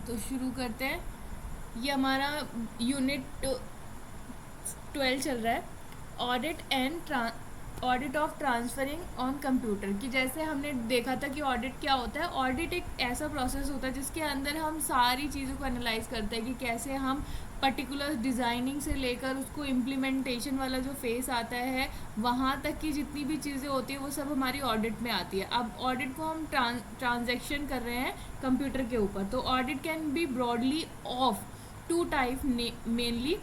तो शुरू करते हैं। ये हमारा यूनिट 12 चल रहा है, audit of transferring on computer. कि जैसे हमने देखा था कि ऑडिट क्या होता है। ऑडिट एक ऐसा प्रोसेस होता है जिसके अंदर हम सारी चीज़ों को एनालाइज करते हैं कि कैसे हम पर्टिकुलर डिज़ाइनिंग से लेकर उसको इम्प्लीमेंटेशन वाला जो फेस आता है वहाँ तक की जितनी भी चीज़ें होती है वो सब हमारी ऑडिट में आती है। अब ऑडिट को हम ट्रांजैक्शन कर रहे हैं कंप्यूटर के ऊपर। तो audit can be broadly of two type mainly,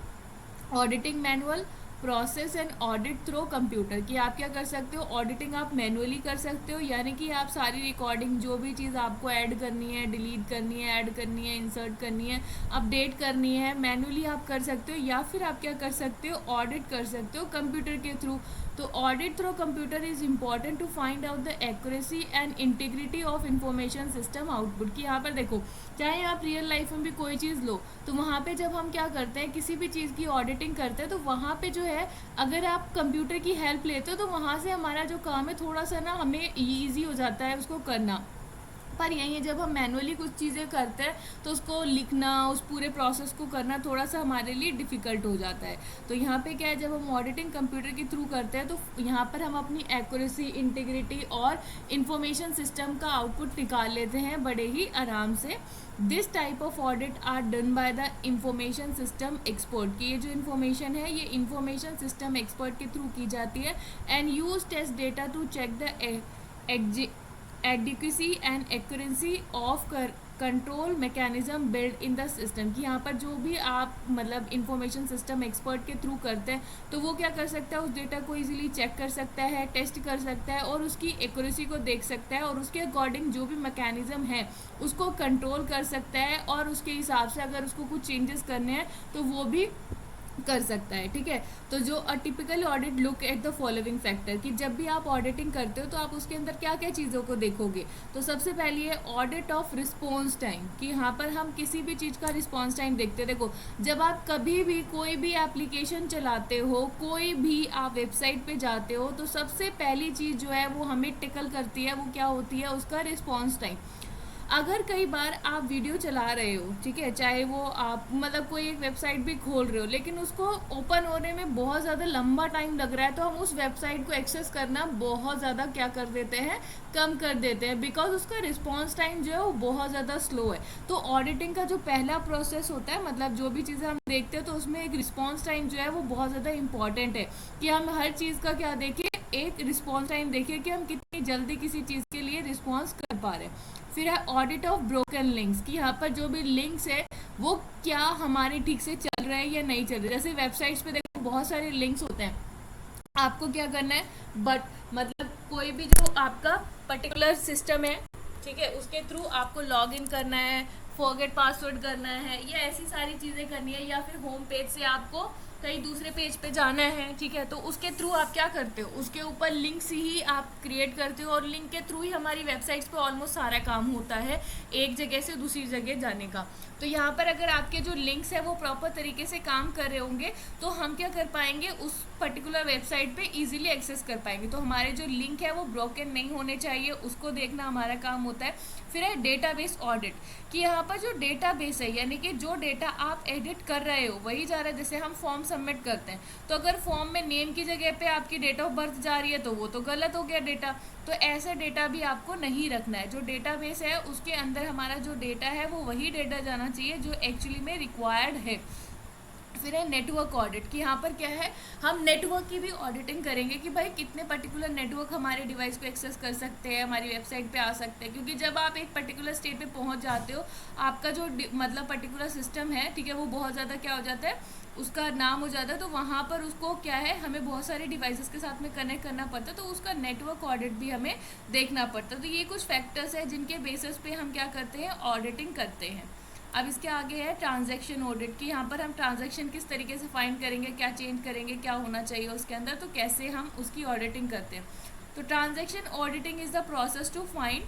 auditing manual process and audit through computer. कि आप क्या कर सकते हो, ऑडिटिंग आप मैनुअली कर सकते हो, यानी कि आप सारी रिकॉर्डिंग जो भी चीज़ आपको ऐड करनी है, डिलीट करनी है, ऐड करनी है, इंसर्ट करनी है, अपडेट करनी है, मैनुअली आप कर सकते हो। या फिर आप क्या कर सकते हो, ऑडिट कर सकते हो कंप्यूटर के थ्रू। तो audit through computer is important to find out the accuracy and integrity of information system output. कि यहाँ पर देखो, चाहे आप रियल लाइफ में भी कोई चीज़ लो तो वहाँ पे जब हम क्या करते हैं, किसी भी चीज़ की ऑडिटिंग करते हैं, तो वहाँ पे जो है अगर आप कंप्यूटर की हेल्प लेते हो तो वहाँ से हमारा जो काम है थोड़ा सा ना हमें ईजी हो जाता है उसको करना। पर यही है, जब हम मैनुअली कुछ चीज़ें करते हैं तो उसको लिखना, उस पूरे प्रोसेस को करना थोड़ा सा हमारे लिए डिफ़िकल्ट हो जाता है। तो यहाँ पे क्या है, जब हम ऑडिटिंग कंप्यूटर के थ्रू करते हैं तो यहाँ पर हम अपनी एक्यूरेसी, इंटीग्रिटी और इंफॉर्मेशन सिस्टम का आउटपुट निकाल लेते हैं बड़े ही आराम से। This type of audit are done by the information system expert. की ये जो इन्फॉर्मेशन है ये इंफॉर्मेशन सिस्टम एक्सपर्ट के थ्रू की जाती है। And use test data to check the adequacy and accuracy of control mechanism build in the system. कि यहाँ पर जो भी आप मतलब इंफॉर्मेशन सिस्टम एक्सपर्ट के थ्रू करते हैं तो वो क्या कर सकता है, उस डेटा को इजीली चेक कर सकता है, टेस्ट कर सकता है और उसकी एक्यूरेसी को देख सकता है और उसके अकॉर्डिंग जो भी मैकेनिज्म है उसको कंट्रोल कर सकता है और उसके हिसाब से अगर उसको कुछ चेंजेस करने हैं तो वो भी कर सकता है। ठीक है, तो जो a typical audit look at the following factor. कि जब भी आप ऑडिटिंग करते हो तो आप उसके अंदर क्या क्या चीज़ों को देखोगे। तो सबसे पहली है ऑडिट ऑफ रिस्पॉन्स टाइम। कि यहाँ पर हम किसी भी चीज़ का रिस्पॉन्स टाइम देखते हैं। देखो, जब आप कभी भी कोई भी एप्लीकेशन चलाते हो, कोई भी आप वेबसाइट पे जाते हो, तो सबसे पहली चीज़ जो है वो हमें टिकल करती है, वो क्या होती है, उसका रिस्पॉन्स टाइम। अगर कई बार आप वीडियो चला रहे हो, ठीक है, चाहे वो आप मतलब कोई एक वेबसाइट भी खोल रहे हो, लेकिन उसको ओपन होने में बहुत ज़्यादा लंबा टाइम लग रहा है, तो हम उस वेबसाइट को एक्सेस करना बहुत ज़्यादा क्या कर देते हैं, कम कर देते हैं, बिकॉज उसका रिस्पॉन्स टाइम जो है वो बहुत ज़्यादा स्लो है। तो ऑडिटिंग का जो पहला प्रोसेस होता है, मतलब जो भी चीज़ें हम देखते हैं तो उसमें एक रिस्पॉन्स टाइम जो है वो बहुत ज़्यादा इंपॉर्टेंट है। कि हम हर चीज़ का क्या देखें, एक रिस्पॉन्स टाइम देखिए कि हम कितनी जल्दी किसी चीज़ के लिए रिस्पॉन्स कर पा रहे हैं। फिर है ऑडिट ऑफ ब्रोकन लिंक्स। कि यहाँ पर जो भी लिंक्स है वो क्या हमारे ठीक से चल रहे हैं या नहीं चल रहे। जैसे वेबसाइट्स पे देखो बहुत सारे लिंक्स होते हैं, आपको क्या करना है, बट मतलब कोई भी जो आपका पर्टिकुलर सिस्टम है, ठीक है, उसके थ्रू आपको लॉग इन करना है, फॉरगेट पासवर्ड करना है, या ऐसी सारी चीज़ें करनी है, या फिर होम पेज से आपको कहीं दूसरे पेज पे जाना है, ठीक है, तो उसके थ्रू आप क्या करते हो, उसके ऊपर लिंक्स ही आप क्रिएट करते हो और लिंक के थ्रू ही हमारी वेबसाइट्स पे ऑलमोस्ट सारा काम होता है एक जगह से दूसरी जगह जाने का। तो यहाँ पर अगर आपके जो लिंक्स है वो प्रॉपर तरीके से काम कर रहे होंगे तो हम क्या कर पाएंगे, उस पर्टिकुलर वेबसाइट पे इजीली एक्सेस कर पाएंगे। तो हमारे जो लिंक है वो ब्रोकन नहीं होने चाहिए, उसको देखना हमारा काम होता है। फिर है डेटाबेस ऑडिट। कि यहाँ पर जो डेटाबेस है, यानी कि जो डेटा आप एडिट कर रहे हो वही जा रहा है। जैसे हम फॉर्म सबमिट करते हैं तो अगर फॉर्म में नेम की जगह पे आपकी डेट ऑफ बर्थ जा रही है तो वो तो गलत हो गया डेटा। तो ऐसा डेटा भी आपको नहीं रखना है। जो डेटाबेस है उसके अंदर हमारा जो डेटा है वो वही डेटा जाना चाहिए जो एक्चुअली में रिक्वायर्ड है। फिर है नेटवर्क ऑडिट। कि यहाँ पर क्या है, हम नेटवर्क की भी ऑडिटिंग करेंगे कि भाई कितने पर्टिकुलर नेटवर्क हमारे डिवाइस को एक्सेस कर सकते हैं, हमारी वेबसाइट पे आ सकते हैं। क्योंकि जब आप एक पर्टिकुलर स्टेट पे पहुंच जाते हो, आपका जो मतलब पर्टिकुलर सिस्टम है, ठीक है, वो बहुत ज़्यादा क्या हो जाता है, उसका नाम हो जाता है, तो वहाँ पर उसको क्या है, हमें बहुत सारे डिवाइसेस के साथ में कनेक्ट करना पड़ता है, तो उसका नेटवर्क ऑडिट भी हमें देखना पड़ता है। तो ये कुछ फैक्टर्स है जिनके बेसिस पे हम क्या करते हैं, ऑडिटिंग करते हैं। अब इसके आगे है ट्रांजैक्शन ऑडिट। की यहाँ पर हम ट्रांजैक्शन किस तरीके से फाइंड करेंगे, क्या चेंज करेंगे, क्या होना चाहिए उसके अंदर, तो कैसे हम उसकी ऑडिटिंग करते हैं। तो transaction auditing is the process to find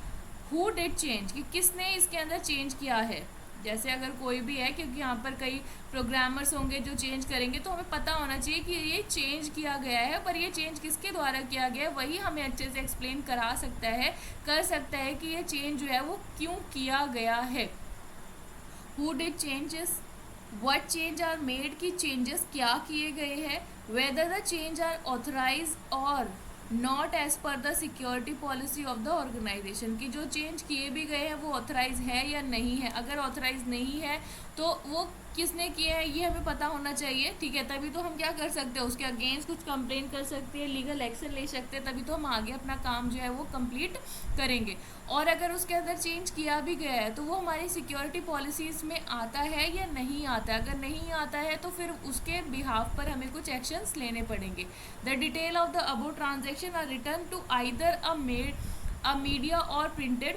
who did change, कि किसने इसके अंदर चेंज किया है। जैसे अगर कोई भी है, क्योंकि यहाँ पर कई प्रोग्रामर्स होंगे जो चेंज करेंगे, तो हमें पता होना चाहिए कि ये चेंज किया गया है, पर ये चेंज किसके द्वारा किया गया है, वही हमें अच्छे से एक्सप्लेन करा सकता है, कर सकता है कि ये चेंज जो है वो क्यों किया गया है। Who did changes, what change are made, की चेंजेस क्या किए गए हैं, whether the change are authorise और not as per the security policy of the organisation, की जो चेंज किए भी गए हैं वो ऑथराइज है या नहीं है। अगर ऑथराइज नहीं है तो वो किसने किए हैं ये हमें पता होना चाहिए, ठीक है। तभी तो हम क्या कर सकते हैं, उसके अगेंस्ट कुछ कंप्लेन कर सकते हैं, लीगल एक्शन ले सकते हैं, तभी तो हम आगे अपना काम जो है वो कंप्लीट करेंगे। और अगर उसके अंदर चेंज किया भी गया है तो वो हमारी सिक्योरिटी पॉलिसीज में आता है या नहीं आता है। अगर नहीं आता है तो फिर उसके बिहाफ पर हमें कुछ एक्शंस लेने पड़ेंगे। The detail of the above transaction are written to either a media or printed,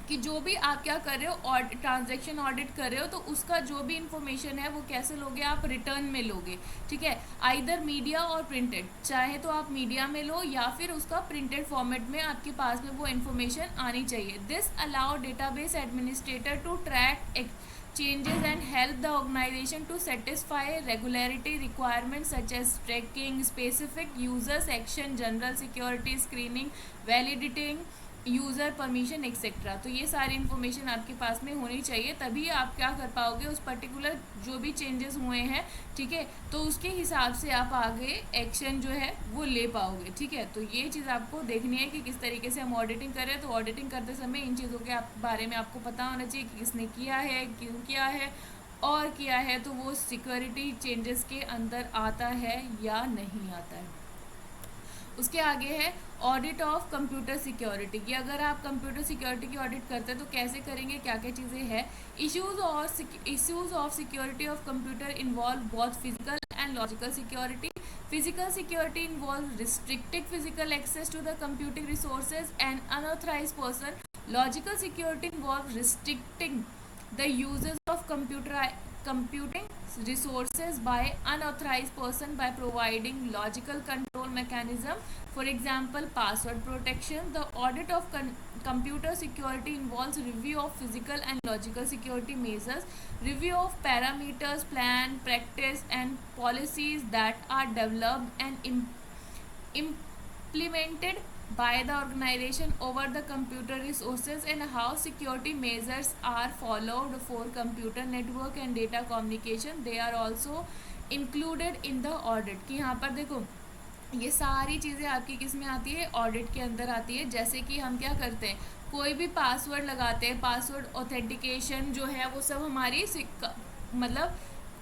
कि जो भी आप क्या कर रहे हो, ट्रांजैक्शन ऑडिट कर रहे हो, तो उसका जो भी इंफॉर्मेशन है वो कैसे लोगे, आप रिटर्न में लोगे, ठीक है। आइदर मीडिया और प्रिंटेड, चाहे तो आप मीडिया में लो या फिर उसका प्रिंटेड फॉर्मेट में आपके पास में वो इन्फॉर्मेशन आनी चाहिए। This allow database administrator to track changes and help the organization to satisfy regularity requirements such as tracking specific users action, general security screening, validating user permission etcetera. तो ये सारी information आपके पास में होनी चाहिए, तभी आप क्या कर पाओगे, उस पर्टिकुलर जो भी चेंजेस हुए हैं, ठीक है, तो उसके हिसाब से आप आगे एक्शन जो है वो ले पाओगे, ठीक है। तो ये चीज़ आपको देखनी है कि किस तरीके से हम ऑडिटिंग करें। तो ऑडिटिंग करते समय इन चीज़ों के बारे में आपको पता होना चाहिए कि किसने किया है, क्यों किया है, और किया है तो वो सिक्योरिटी चेंजेस के अंदर आता है या नहीं आता है। उसके आगे है ऑडिट ऑफ कंप्यूटर सिक्योरिटी, कि अगर आप कंप्यूटर सिक्योरिटी की ऑडिट करते हैं तो कैसे करेंगे, क्या क्या चीज़ें हैं। Issues of security of computer involve both physical and logical security. Physical security involve restricted physical access to the computing resources and unauthorised person. Logical security involve restricting the uses of computing resources by unauthorized person by providing logical control mechanism, for example password protection. The audit of computer security involves review of physical and logical security measures, review of parameters, plan, practice and policies that are developed and implemented by the organization over the computer resources, and how security measures are followed for computer network and data communication. They are also included in the audit। कि यहाँ पर देखो ये सारी चीज़ें आपकी किस में आती है, ऑडिट के अंदर आती है। जैसे कि हम क्या करते हैं, कोई भी पासवर्ड लगाते हैं, पासवर्ड ऑथेंटिकेशन जो है वो सब हमारी मतलब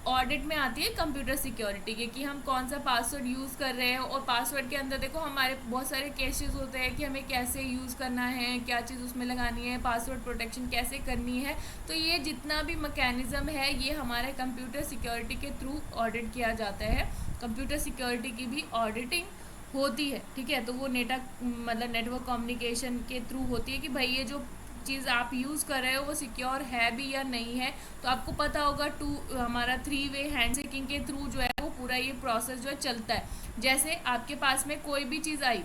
ऑडिट में आती है कंप्यूटर सिक्योरिटी के, कि हम कौन सा पासवर्ड यूज़ कर रहे हैं। और पासवर्ड के अंदर देखो हमारे बहुत सारे केसेस होते हैं कि हमें कैसे यूज़ करना है, क्या चीज़ उसमें लगानी है, पासवर्ड प्रोटेक्शन कैसे करनी है। तो ये जितना भी मैकेनिज़्म है ये हमारे कंप्यूटर सिक्योरिटी के थ्रू ऑडिट किया जाता है। कंप्यूटर सिक्योरिटी की भी ऑडिटिंग होती है, ठीक है। तो वो नेटवर्क कम्युनिकेशन के थ्रू होती है कि भाई ये जो चीज़ आप यूज़ कर रहे हो वो सिक्योर है भी या नहीं है। तो आपको पता होगा हमारा 3 वे हैंडशेकिंग के थ्रू जो है वो पूरा ये प्रोसेस जो है चलता है। जैसे आपके पास में कोई भी चीज़ आई,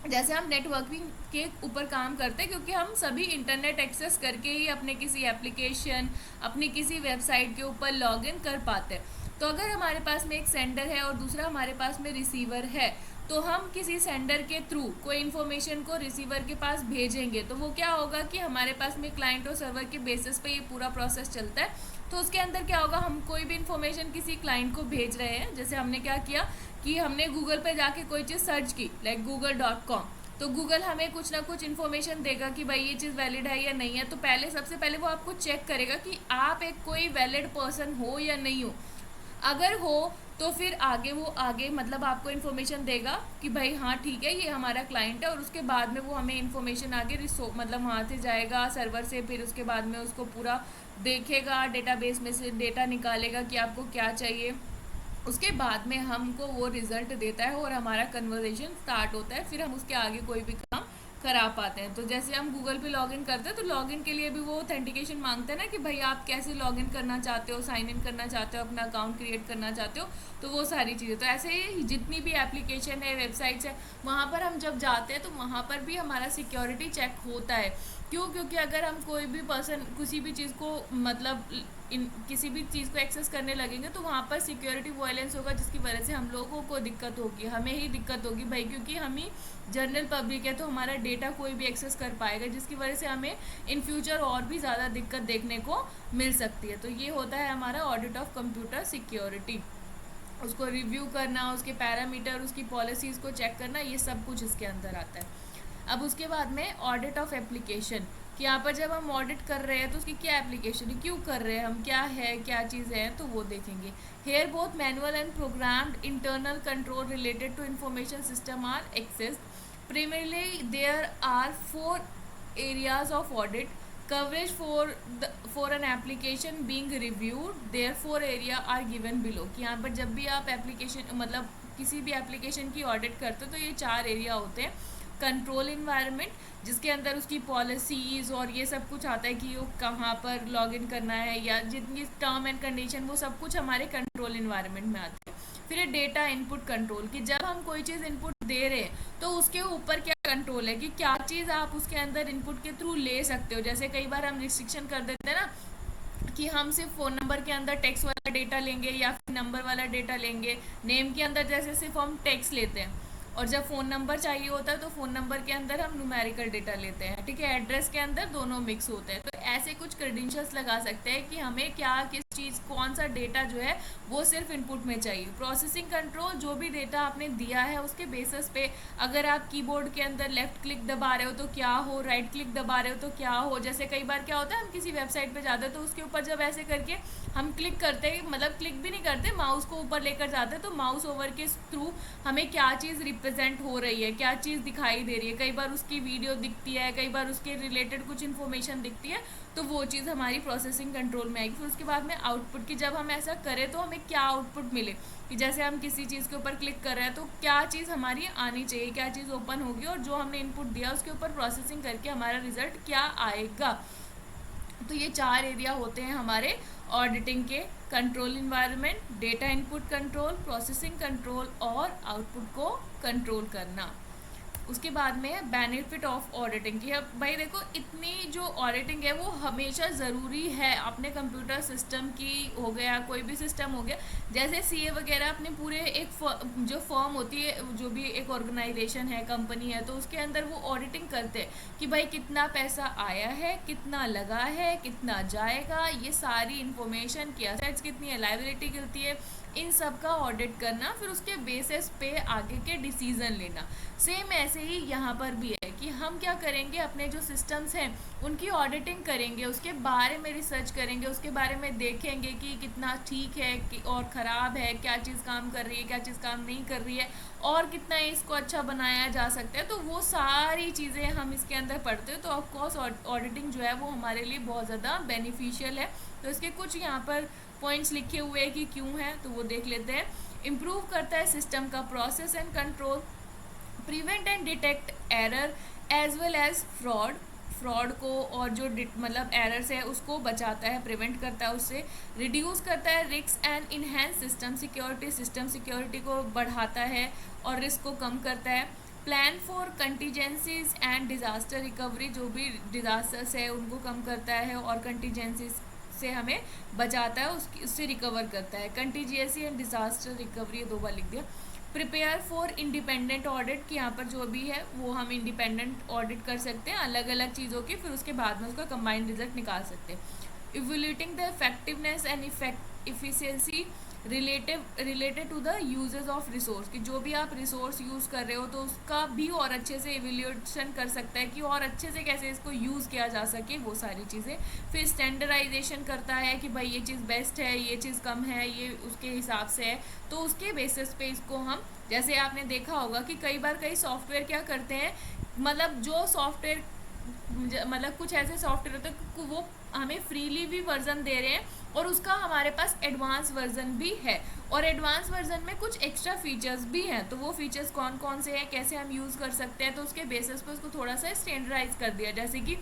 जैसे हम नेटवर्किंग के ऊपर काम करते हैं, क्योंकि हम सभी इंटरनेट एक्सेस करके ही अपने किसी एप्लीकेशन, अपनी किसी वेबसाइट के ऊपर लॉगिन कर पाते हैं। तो अगर हमारे पास में एक सेंडर है और दूसरा हमारे पास में रिसीवर है, तो हम किसी सेंडर के थ्रू कोई इन्फॉर्मेशन को रिसीवर के पास भेजेंगे, तो वो क्या होगा कि हमारे पास में क्लाइंट और सर्वर के बेसिस पे ये पूरा प्रोसेस चलता है। तो उसके अंदर क्या होगा, हम कोई भी इन्फॉर्मेशन किसी क्लाइंट को भेज रहे हैं, जैसे हमने क्या किया कि हमने गूगल पे जाके कोई चीज़ सर्च की, लाइक google.com, तो गूगल हमें कुछ ना कुछ इन्फॉर्मेशन देगा कि भाई ये चीज़ वैलिड है या नहीं है। तो सबसे पहले वो आपको चेक करेगा कि आप एक कोई वैलिड पर्सन हो या नहीं हो। अगर हो तो फिर आगे मतलब आपको इन्फॉर्मेशन देगा कि भाई हाँ ठीक है ये हमारा क्लाइंट है, और उसके बाद में वो हमें इन्फॉर्मेशन आगे मतलब वहाँ से जाएगा सर्वर से, फिर उसके बाद में उसको पूरा देखेगा, डेटाबेस में से डेटा निकालेगा कि आपको क्या चाहिए। उसके बाद में हमको वो रिज़ल्ट देता है और हमारा कन्वर्सेशन स्टार्ट होता है, फिर हम उसके आगे कोई भी काम करा पाते हैं। तो जैसे हम गूगल पे लॉगिन करते हैं तो लॉगिन के लिए भी वो ऑथेंटिकेशन मांगते हैं ना, कि भाई आप कैसे लॉगिन करना चाहते हो, साइन इन करना चाहते हो, अपना अकाउंट क्रिएट करना चाहते हो, तो वो सारी चीज़ें। तो ऐसे ही जितनी भी एप्लीकेशन है, वेबसाइट्स है, वहाँ पर हम जब जाते हैं तो वहाँ पर भी हमारा सिक्योरिटी चेक होता है क्यों? क्योंकि अगर हम कोई भी पर्सन किसी भी चीज़ को मतलब किसी भी चीज़ को एक्सेस करने लगेंगे तो वहाँ पर सिक्योरिटी वायलेंस होगा, जिसकी वजह से हम लोगों को दिक्कत होगी, हमें ही दिक्कत होगी भाई, क्योंकि हम ही जनरल पब्लिक है तो हमारा डेटा कोई भी एक्सेस कर पाएगा, जिसकी वजह से हमें इन फ्यूचर और भी ज़्यादा दिक्कत देखने को मिल सकती है। तो ये होता है हमारा ऑडिट ऑफ कंप्यूटर सिक्योरिटी। उसको रिव्यू करना, उसके पैरामीटर, उसकी पॉलिसीज़ को चेक करना, ये सब कुछ इसके अंदर आता है। अब उसके बाद में ऑडिट ऑफ एप्लीकेशन, कि यहाँ पर जब हम ऑडिट कर रहे हैं तो उसकी क्या एप्लीकेशन है, क्यों कर रहे हैं हम, क्या है, क्या चीज़ है, तो वो देखेंगे। Here both manual and programmed internal control related to information system are access. Primarily, there are four areas of audit. Coverage for an application being reviewed. Therefore, area are given below. कि यहाँ पर जब भी आप application मतलब किसी भी application की ऑडिट करते हो तो ये 4 एरिया होते हैं। कंट्रोल इन्वायरमेंट, जिसके अंदर उसकी पॉलिसीज़ और ये सब कुछ आता है कि वो कहाँ पर लॉगिन करना है, या जितनी टर्म एंड कंडीशन, वो सब कुछ हमारे कंट्रोल इन्वायरमेंट में आते हैं। फिर डेटा इनपुट कंट्रोल, कि जब हम कोई चीज़ इनपुट दे रहे हैं तो उसके ऊपर क्या कंट्रोल है, कि क्या चीज़ आप उसके अंदर इनपुट के थ्रू ले सकते हो। जैसे कई बार हम रिस्ट्रिक्शन कर देते हैं ना कि हम सिर्फ फ़ोन नंबर के अंदर टेक्स्ट वाला डेटा लेंगे या फिर नंबर वाला डेटा लेंगे। नेम के अंदर जैसे सिर्फ हम टेक्स्ट लेते हैं, और जब फ़ोन नंबर चाहिए होता है तो फ़ोन नंबर के अंदर हम न्यूमेरिकल डेटा लेते हैं, ठीक है। एड्रेस के अंदर दोनों मिक्स होते हैं। तो ऐसे कुछ क्रेडेंशियल्स लगा सकते हैं कि हमें क्या, किस चीज़, कौन सा डेटा जो है वो सिर्फ इनपुट में चाहिए। प्रोसेसिंग कंट्रोल, जो भी डेटा आपने दिया है उसके बेसिस पे, अगर आप कीबोर्ड के अंदर लेफ़्ट क्लिक दबा रहे हो तो क्या हो, राइट क्लिक दबा रहे हो तो क्या हो। जैसे कई बार क्या होता है, हम किसी वेबसाइट पे जाते हैं तो उसके ऊपर जब ऐसे करके हम क्लिक करते हैं, मतलब क्लिक भी नहीं करते, माउस को ऊपर लेकर जाते हैं, तो माउस ओवर के थ्रू हमें क्या चीज़ रिप्रेजेंट हो रही है, क्या चीज़ दिखाई दे रही है। कई बार उसकी वीडियो दिखती है, कई बार उसके रिलेटेड कुछ इन्फॉर्मेशन दिखती है, तो वो चीज़ हमारी प्रोसेसिंग कंट्रोल में आएगी। फिर उसके बाद में आउटपुट, की जब हम ऐसा करें तो हमें क्या आउटपुट मिले, कि जैसे हम किसी चीज़ के ऊपर क्लिक कर रहे हैं तो क्या चीज़ हमारी आनी चाहिए, क्या चीज़ ओपन होगी, और जो हमने इनपुट दिया उसके ऊपर प्रोसेसिंग करके हमारा रिजल्ट क्या आएगा। तो ये 4 एरिया होते हैं हमारे ऑडिटिंग के। Control environment, data input control, processing control और आउटपुट को कंट्रोल करना। उसके बाद में बेनिफिट ऑफ ऑडिटिंग की। अब भाई देखो, इतनी जो ऑडिटिंग है वो हमेशा ज़रूरी है अपने कंप्यूटर सिस्टम की, हो गया कोई भी सिस्टम हो गया। जैसे सीए वगैरह अपने पूरे एक जो फर्म होती है, जो भी एक ऑर्गेनाइजेशन है, कंपनी है, तो उसके अंदर वो ऑडिटिंग करते हैं कि भाई कितना पैसा आया है, कितना लगा है, कितना जाएगा, ये सारी इन्फॉर्मेशन, की असेट्स कितनी है, लायबिलिटी कितनी है, इन सब का ऑडिट करना, फिर उसके बेसिस पे आगे के डिसीजन लेना। सेम ऐसे ही यहाँ पर भी है कि हम क्या करेंगे, अपने जो सिस्टम्स हैं उनकी ऑडिटिंग करेंगे, उसके बारे में रिसर्च करेंगे, उसके बारे में देखेंगे कि कितना ठीक है कि और ख़राब है, क्या चीज़ काम कर रही है, क्या चीज़ काम नहीं कर रही है, और कितना इसको अच्छा बनाया जा सकता है। तो वो सारी चीज़ें हम इसके अंदर पढ़ते हैं। तो ऑफकोर्स ऑडिटिंग जो है वो हमारे लिए बहुत ज़्यादा बेनिफिशियल है। तो इसके कुछ यहाँ पर पॉइंट्स लिखे हुए हैं कि क्यों है, तो वो देख लेते हैं। इम्प्रूव करता है सिस्टम का process and control, prevent and detect error as well as fraud को, और जो मतलब एरर्स है उसको बचाता है, प्रिवेंट करता है उससे। रिड्यूस करता है risk and enhance system security को बढ़ाता है और रिस्क को कम करता है। Plan for contingencies and disaster recovery, जो भी डिज़ास्टर्स है उनको कम करता है और कंटीजेंसीज से हमें बचाता है, उससे रिकवर करता है। कंटीजियसी एंड डिज़ास्टर रिकवरी, 2 बार लिख दिया। प्रिपेयर फॉर इंडिपेंडेंट ऑडिट, कि यहाँ पर जो भी है वो हम इंडिपेंडेंट ऑडिट कर सकते हैं अलग अलग चीज़ों की, फिर उसके बाद में उसका कंबाइंड रिजल्ट निकाल सकते हैं। Evaluating the effectiveness and efficiency related to the uses of resource, कि जो भी आप रिसोर्स यूज़ कर रहे हो तो उसका भी और अच्छे से इवैल्यूएशन कर सकता है कि और अच्छे से कैसे इसको यूज़ किया जा सके, वो सारी चीज़ें। फिर स्टैंडर्डाइजेशन करता है कि भाई ये चीज़ बेस्ट है, ये चीज़ कम है, ये उसके हिसाब से है, तो उसके बेसिस पे इसको हम, जैसे आपने देखा होगा कि कई बार कई सॉफ्टवेयर क्या करते हैं, मतलब जो सॉफ्टवेयर, मतलब कुछ ऐसे सॉफ्टवेयर होते हैं वो हमें फ्रीली भी वर्जन दे रहे हैं और उसका हमारे पास एडवांस वर्जन भी है, और एडवांस वर्जन में कुछ एक्स्ट्रा फीचर्स भी हैं। तो वो फीचर्स कौन कौन से हैं, कैसे हम यूज़ कर सकते हैं, तो उसके बेसिस पे उसको थोड़ा सा स्टैंडर्डाइज कर दिया। जैसे कि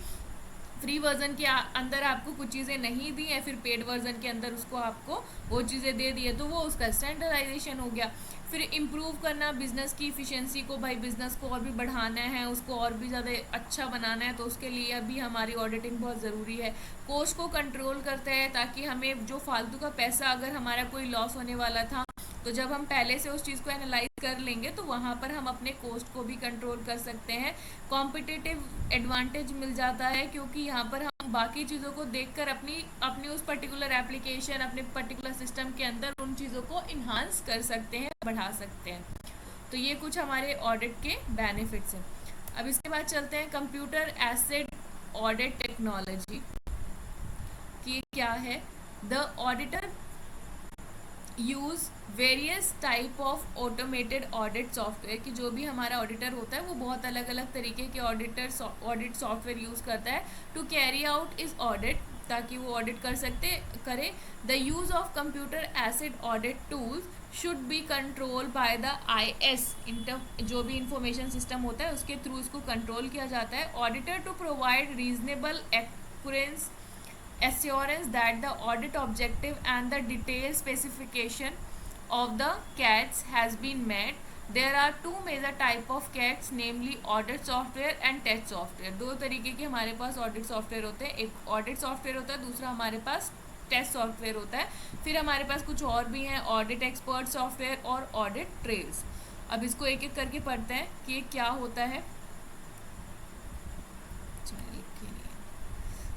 फ्री वर्जन के अंदर आपको कुछ चीज़ें नहीं दी है, फिर पेड वर्जन के अंदर उसको आपको वो चीज़ें दे दी है, तो वो उसका स्टैंडर्डाइजेशन हो गया। फिर इम्प्रूव करना बिजनेस की इफ़िशेंसी को, भाई बिजनेस को और भी बढ़ाना है, उसको और भी ज़्यादा अच्छा बनाना है, तो उसके लिए अभी हमारी ऑडिटिंग बहुत ज़रूरी है। कॉस्ट को कंट्रोल करते हैं ताकि हमें जो फालतू का पैसा, अगर हमारा कोई लॉस होने वाला था, तो जब हम पहले से उस चीज़ को एनालाइज कर लेंगे तो वहाँ पर हम अपने कॉस्ट को भी कंट्रोल कर सकते हैं। कॉम्पिटिटिव एडवांटेज मिल जाता है, क्योंकि यहाँ पर हम बाकी चीज़ों को देखकर अपनी अपनी उस पर्टिकुलर एप्लीकेशन, अपने पर्टिकुलर सिस्टम के अंदर उन चीज़ों को इन्हांस कर सकते हैं, बढ़ा सकते हैं। तो ये कुछ हमारे ऑडिट के बेनिफिट्स हैं। अब इसके बाद चलते हैं कंप्यूटर एडेड ऑडिट टेक्नोलॉजी की क्या है। The auditor use various type of automated audit software, कि जो भी हमारा ऑडिटर होता है वो बहुत अलग अलग तरीके के ऑडिट सॉफ्टवेयर यूज़ करता है टू कैरी आउट इस ऑडिट, ताकि वो ऑडिट करे। The use of computer aided audit tools should be control by the IS, जो भी इंफॉर्मेशन सिस्टम होता है उसके थ्रू इसको कंट्रोल किया जाता है। Auditor to provide reasonable assurance assurance that the audit objective and the detailed specification of the CATs has been met. There are two major type of CATs, namely audit software and test software. दो तरीके के हमारे पास audit software होते हैं, एक audit software होता है, दूसरा हमारे पास टेस्ट सॉफ्टवेयर होता है। फिर हमारे पास कुछ और भी हैं, ऑडिट एक्सपर्ट सॉफ्टवेयर और ऑडिट ट्रेल्स। अब इसको एक एक करके पढ़ते हैं कि क्या होता है।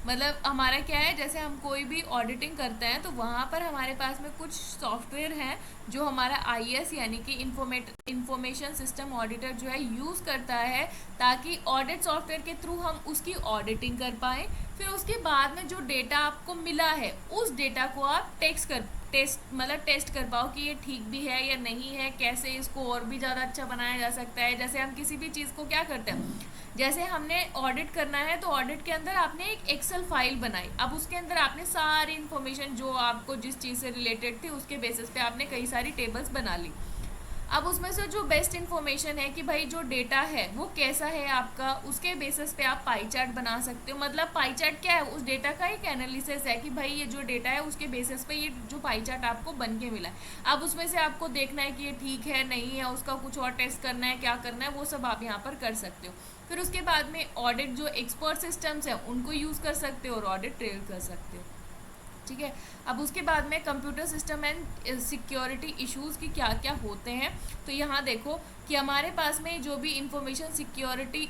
मतलब हमारा क्या है, जैसे हम कोई भी ऑडिटिंग करते हैं तो वहाँ पर हमारे पास में कुछ सॉफ्टवेयर हैं जो हमारा IS यानी कि इंफॉर्मेशन सिस्टम ऑडिटर जो है यूज़ करता है, ताकि ऑडिट सॉफ्टवेयर के थ्रू हम उसकी ऑडिटिंग कर पाएँ। फिर उसके बाद में जो डेटा आपको मिला है उस डेटा को आप टेस्ट कर पाओ कि ये ठीक भी है या नहीं है, कैसे इसको और भी ज़्यादा अच्छा बनाया जा सकता है। जैसे हम किसी भी चीज़ को क्या करते हैं, जैसे हमने ऑडिट करना है तो ऑडिट के अंदर आपने एक एक्सेल फाइल बनाई, अब उसके अंदर आपने सारी इन्फॉर्मेशन जो आपको जिस चीज़ से रिलेटेड थी उसके बेसिस पे आपने कई सारी टेबल्स बना ली। अब उसमें से जो बेस्ट इन्फॉर्मेशन है कि भाई जो डेटा है वो कैसा है आपका, उसके बेसिस पे आप पाई चार्ट बना सकते हो। मतलब पाई चार्ट क्या है, उस डेटा का एक एनालिसिस है कि भाई ये जो डेटा है उसके बेसिस पे ये जो पाई चार्ट आपको बन के मिला है। अब उसमें से आपको देखना है कि ये ठीक है नहीं है, उसका कुछ और टेस्ट करना है, क्या करना है, वो सब आप यहाँ पर कर सकते हो। फिर उसके बाद में ऑडिट जो एक्सपर्ट सिस्टम्स हैं उनको यूज़ कर सकते हो और ऑडिट ट्रेल कर सकते हो। ठीक है, अब उसके बाद में computer system and security issues की क्या क्या होते हैं। तो यहाँ देखो कि हमारे पास में जो भी इंफॉर्मेशन सिक्योरिटी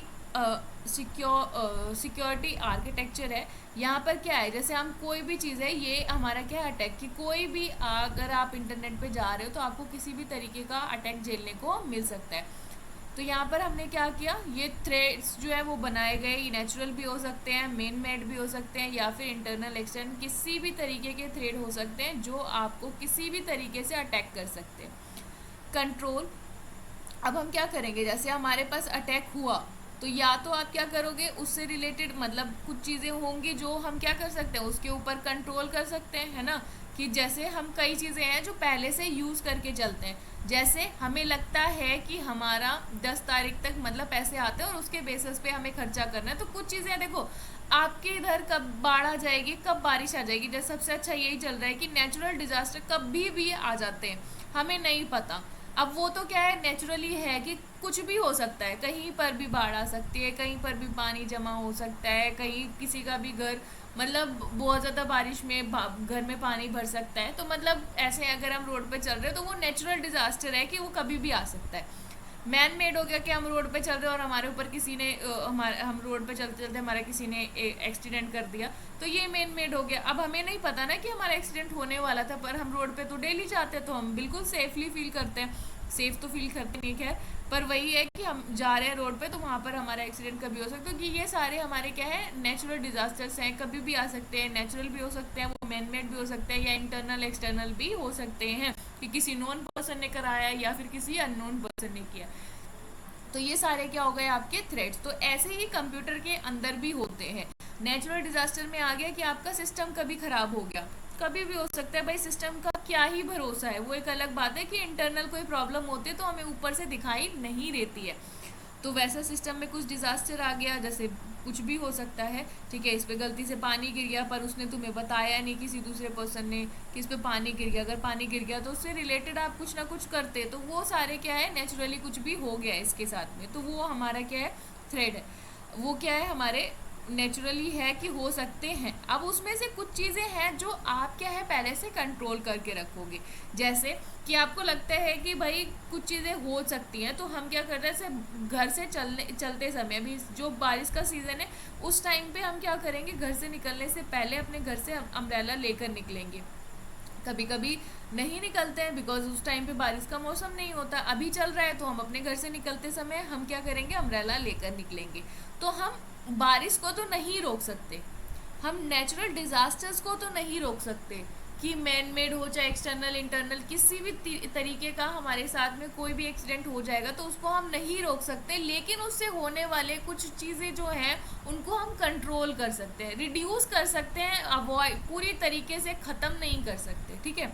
आर्किटेक्चर है, यहाँ पर क्या है, जैसे हम कोई भी चीज़ है, ये हमारा क्या है अटैक, कि कोई भी अगर आप इंटरनेट पे जा रहे हो तो आपको किसी भी तरीके का अटैक झेलने को मिल सकता है। तो यहाँ पर हमने क्या किया, ये थ्रेड्स जो है वो बनाए गए, ये नेचुरल भी हो सकते हैं, मेन मेड भी हो सकते हैं, या फिर इंटरनल एक्सटर्नल, किसी भी तरीके के थ्रेड हो सकते हैं जो आपको किसी भी तरीके से अटैक कर सकते हैं। कंट्रोल, अब हम क्या करेंगे, जैसे हमारे पास अटैक हुआ तो या तो आप क्या करोगे, उससे रिलेटेड मतलब कुछ चीज़ें होंगी जो हम क्या कर सकते हैं, उसके ऊपर कंट्रोल कर सकते हैं, है ना। कि जैसे हम कई चीज़ें हैं जो पहले से यूज़ करके चलते हैं, जैसे हमें लगता है कि हमारा 10 तारीख तक मतलब पैसे आते हैं और उसके बेसिस पे हमें खर्चा करना है। तो कुछ चीज़ें देखो, आपके इधर कब बाढ़ आ जाएगी, कब बारिश आ जाएगी, जैसे सबसे अच्छा यही चल रहा है कि नेचुरल डिजास्टर कभी भी आ जाते हैं, हमें नहीं पता। अब वो तो क्या है, नेचुरली है कि कुछ भी हो सकता है, कहीं पर भी बाढ़ आ सकती है, कहीं पर भी पानी जमा हो सकता है, कहीं किसी का भी घर मतलब बहुत ज़्यादा बारिश में घर में पानी भर सकता है। तो मतलब ऐसे अगर हम रोड पे चल रहे हैं तो वो नेचुरल डिजास्टर है कि वो कभी भी आ सकता है। मैन मेड हो गया कि हम रोड पे चल रहे हैं और हमारे ऊपर किसी ने हम रोड पे चलते चलते हमारा किसी ने एक्सीडेंट कर दिया, तो ये मैन मेड हो गया। अब हमें नहीं पता ना कि हमारा एक्सीडेंट होने वाला था, पर हम रोड पे तो डेली जाते हैं तो हम बिल्कुल सेफली फील करते हैं, सेफ तो फील करते नहीं खैर, पर वही है कि हम जा रहे हैं रोड पे तो वहाँ पर हमारा एक्सीडेंट कभी हो सकता है। क्योंकि ये सारे हमारे क्या है, नेचुरल डिजास्टर्स हैं, कभी भी आ सकते हैं, नेचुरल भी हो सकते हैं, वो मैन मेड भी हो सकते हैं, या इंटरनल एक्सटर्नल भी हो सकते हैं कि किसी नॉन पर्सन ने कराया या फिर किसी अननोन पर्सन ने किया। तो ये सारे क्या हो गए आपके थ्रेड्स। तो ऐसे ही कंप्यूटर के अंदर भी होते हैं। नेचुरल डिजास्टर में आ गया कि आपका सिस्टम कभी खराब हो गया, कभी भी हो सकता है, भाई सिस्टम का क्या ही भरोसा है। वो एक अलग बात है कि इंटरनल कोई प्रॉब्लम होती है तो हमें ऊपर से दिखाई नहीं देती है। तो वैसा सिस्टम में कुछ डिजास्टर आ गया, जैसे कुछ भी हो सकता है, ठीक है, इस पे गलती से पानी गिर गया पर उसने तुम्हें बताया नहीं, किसी दूसरे पर्सन ने, कि इस पे पानी गिर गया, अगर पानी गिर गया तो उससे रिलेटेड आप कुछ ना कुछ करते, तो वो सारे क्या है, नेचुरली कुछ भी हो गया इसके साथ में, तो वो हमारा क्या है, थ्रेड है। वो क्या है, हमारे नेचुरली है कि हो सकते हैं। अब उसमें से कुछ चीज़ें हैं जो आप क्या है पहले से कंट्रोल करके रखोगे, जैसे कि आपको लगता है कि भाई कुछ चीज़ें हो सकती हैं, तो हम क्या करते हैं, जैसे घर से चलते समय, अभी जो बारिश का सीज़न है उस टाइम पे हम क्या करेंगे, घर से निकलने से पहले अपने घर से अम्ब्रेला लेकर निकलेंगे। कभी कभी नहीं निकलते हैं बिकॉज उस टाइम पे बारिश का मौसम नहीं होता, अभी चल रहा है तो हम अपने घर से निकलते समय हम क्या करेंगे, अम्ब्रेला लेकर निकलेंगे। तो हम बारिश को तो नहीं रोक सकते, हम नेचुरल डिजास्टर्स को तो नहीं रोक सकते, कि मैन मेड हो चाहे एक्सटर्नल इंटरनल किसी भी तरीके का हमारे साथ में कोई भी एक्सीडेंट हो जाएगा तो उसको हम नहीं रोक सकते, लेकिन उससे होने वाले कुछ चीज़ें जो हैं उनको हम कंट्रोल कर सकते हैं, रिड्यूस कर सकते हैं, अवॉइड पूरी तरीके से ख़त्म नहीं कर सकते, ठीक है।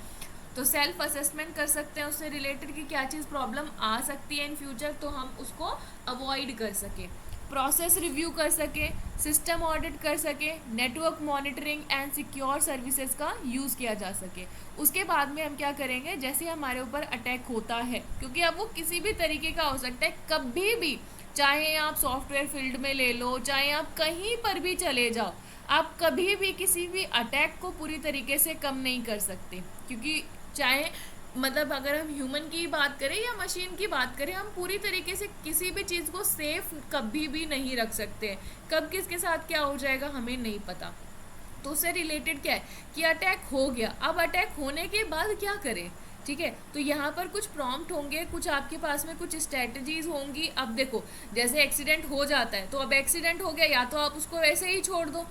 तो सेल्फ असेसमेंट कर सकते हैं उससे रिलेटेड कि क्या चीज़ प्रॉब्लम आ सकती है इन फ्यूचर, तो हम उसको अवॉइड कर सकें, प्रोसेस रिव्यू कर सके, सिस्टम ऑडिट कर सके, network monitoring and secure services का यूज़ किया जा सके। उसके बाद में हम क्या करेंगे, जैसे हमारे ऊपर अटैक होता है, क्योंकि अब वो किसी भी तरीके का हो सकता है, कभी भी, चाहे आप सॉफ्टवेयर फील्ड में ले लो, चाहे आप कहीं पर भी चले जाओ, आप कभी भी किसी भी अटैक को पूरी तरीके से कम नहीं कर सकते, क्योंकि चाहे मतलब अगर हम ह्यूमन की बात करें या मशीन की बात करें, हम पूरी तरीके से किसी भी चीज़ को सेफ कभी भी नहीं रख सकते, कब किसके साथ क्या हो जाएगा हमें नहीं पता। तो उससे रिलेटेड क्या है कि अटैक हो गया, अब अटैक होने के बाद क्या करें, ठीक है। तो यहाँ पर कुछ प्रॉम्प्ट होंगे, कुछ आपके पास में कुछ स्ट्रेटजीज होंगी। अब देखो, जैसे एक्सीडेंट हो जाता है तो अब एक्सीडेंट हो गया, या तो आप उसको वैसे ही छोड़ दो,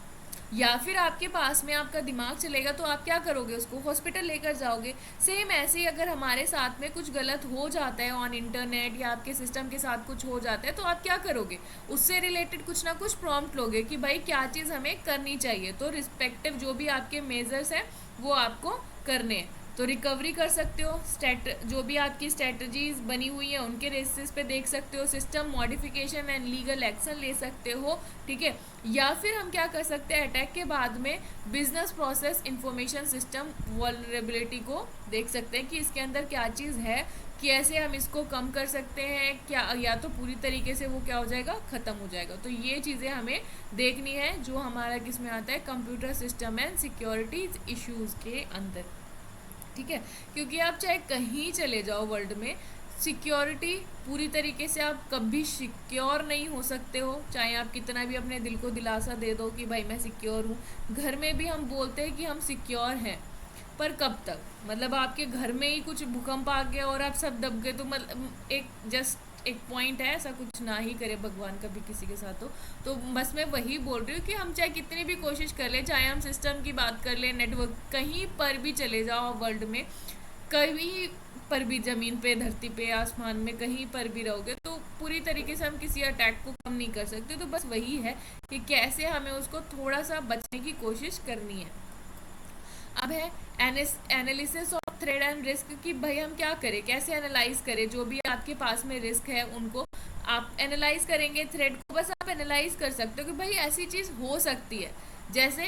या फिर आपके पास में आपका दिमाग चलेगा तो आप क्या करोगे, उसको हॉस्पिटल लेकर जाओगे। सेम ऐसे ही अगर हमारे साथ में कुछ गलत हो जाता है ऑन इंटरनेट या आपके सिस्टम के साथ कुछ हो जाता है तो आप क्या करोगे, उससे रिलेटेड कुछ ना कुछ प्रॉम्प्ट लोगे कि भाई क्या चीज़ हमें करनी चाहिए, तो रिस्पेक्टिव जो भी आपके मेजर्स हैं वो आपको करने हैं। तो रिकवरी कर सकते हो, जो भी आपकी स्ट्रेटजीज बनी हुई है उनके बेसिस पे देख सकते हो, system modification and legal action ले सकते हो, ठीक है। या फिर हम क्या कर सकते हैं, अटैक के बाद में business process information system vulnerability को देख सकते हैं कि इसके अंदर क्या चीज़ है, कैसे हम इसको कम कर सकते हैं, क्या या तो पूरी तरीके से वो क्या हो जाएगा, ख़त्म हो जाएगा। तो ये चीज़ें हमें देखनी है जो हमारा किस में आता है, computer system and security issues के अंदर, ठीक है। क्योंकि आप चाहे कहीं चले जाओ वर्ल्ड में, सिक्योरिटी पूरी तरीके से आप कभी सिक्योर नहीं हो सकते हो, चाहे आप कितना भी अपने दिल को दिलासा दे दो कि भाई मैं सिक्योर हूँ। घर में भी हम बोलते हैं कि हम सिक्योर हैं, पर कब तक, मतलब आपके घर में ही कुछ भूकंप आ गया और आप सब दब गए, तो मतलब एक जस्ट एक पॉइंट है, ऐसा कुछ ना ही करे भगवान कभी किसी के साथ हो। तो बस मैं वही बोल रही हूँ कि हम चाहे कितनी भी कोशिश कर ले, चाहे हम सिस्टम की बात कर ले, नेटवर्क, कहीं पर भी चले जाओ वर्ल्ड में, कहीं पर भी, ज़मीन पे, धरती पे, आसमान में, कहीं पर भी रहोगे तो पूरी तरीके से हम किसी अटैक को कम नहीं कर सकते। तो बस वही है कि कैसे हमें उसको थोड़ा सा बचने की कोशिश करनी है। अब है analysis of thread and risk, कि भाई हम क्या करें, कैसे एनालाइज करें, जो भी आपके पास में रिस्क है उनको आप एनालाइज करेंगे, थ्रेड को बस आप एनालाइज कर सकते हो कि भाई ऐसी चीज़ हो सकती है। जैसे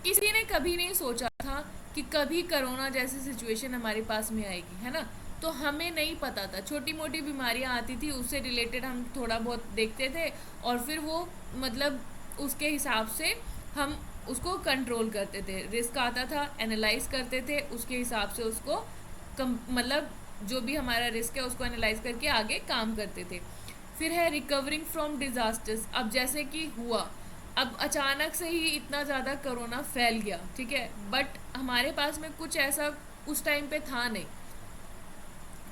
किसी ने कभी नहीं सोचा था कि कभी कोरोना जैसी सिचुएशन हमारे पास में आएगी, है ना। तो हमें नहीं पता था, छोटी मोटी बीमारियां आती थी उससे रिलेटेड हम थोड़ा बहुत देखते थे और फिर वो मतलब उसके हिसाब से हम उसको कंट्रोल करते थे, रिस्क आता था एनालाइज करते थे, उसके हिसाब से उसको मतलब जो भी हमारा रिस्क है उसको एनालाइज करके आगे काम करते थे। फिर है रिकवरिंग फ्रॉम डिजास्टर्स। अब जैसे कि हुआ, अब अचानक से ही इतना ज़्यादा कोरोना फैल गया, ठीक है, बट हमारे पास में कुछ ऐसा उस टाइम पे था नहीं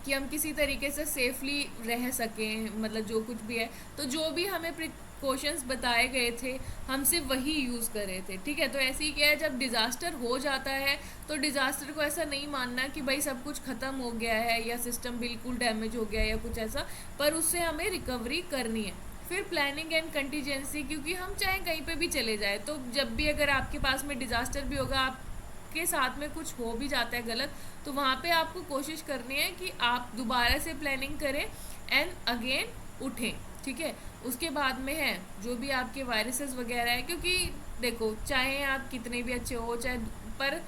कि हम किसी तरीके से सेफली रह सकें, मतलब जो कुछ भी है, तो जो भी हमें प्रिकॉशंस बताए गए थे हम सिर्फ वही यूज़ कर रहे थे, ठीक है। तो ऐसे ही क्या है, जब डिज़ास्टर हो जाता है तो डिज़ास्टर को ऐसा नहीं मानना कि भाई सब कुछ ख़त्म हो गया है या सिस्टम बिल्कुल डैमेज हो गया है या कुछ ऐसा, पर उससे हमें रिकवरी करनी है। फिर प्लानिंग एंड कंटीजेंसी, क्योंकि हम चाहे कहीं पे भी चले जाए तो जब भी अगर आपके पास में डिज़ास्टर भी होगा, आपके साथ में कुछ हो भी जाता है गलत, तो वहाँ पे आपको कोशिश करनी है कि आप दोबारा से प्लानिंग करें एंड अगेन उठें, ठीक है। उसके बाद में है जो भी आपके वायरसेस वगैरह है, क्योंकि देखो चाहे आप कितने भी अच्छे हो चाहे, पर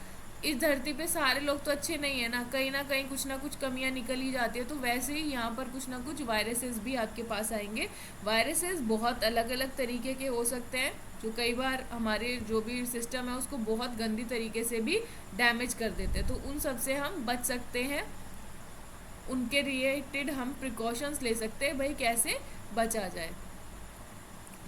इस धरती पे सारे लोग तो अच्छे नहीं है ना कहीं कुछ ना कुछ कमियां निकल ही जाती है। तो वैसे ही यहाँ पर कुछ ना कुछ वायरसेस भी आपके पास आएंगे। वायरसेस बहुत अलग अलग तरीके के हो सकते हैं, जो कई बार हमारे जो भी सिस्टम है उसको बहुत गंदी तरीके से भी डैमेज कर देते हैं। तो उन सब से हम बच सकते हैं, उनके रिलेटेड हम प्रिकॉशंस ले सकते हैं, भाई कैसे बचा जाए।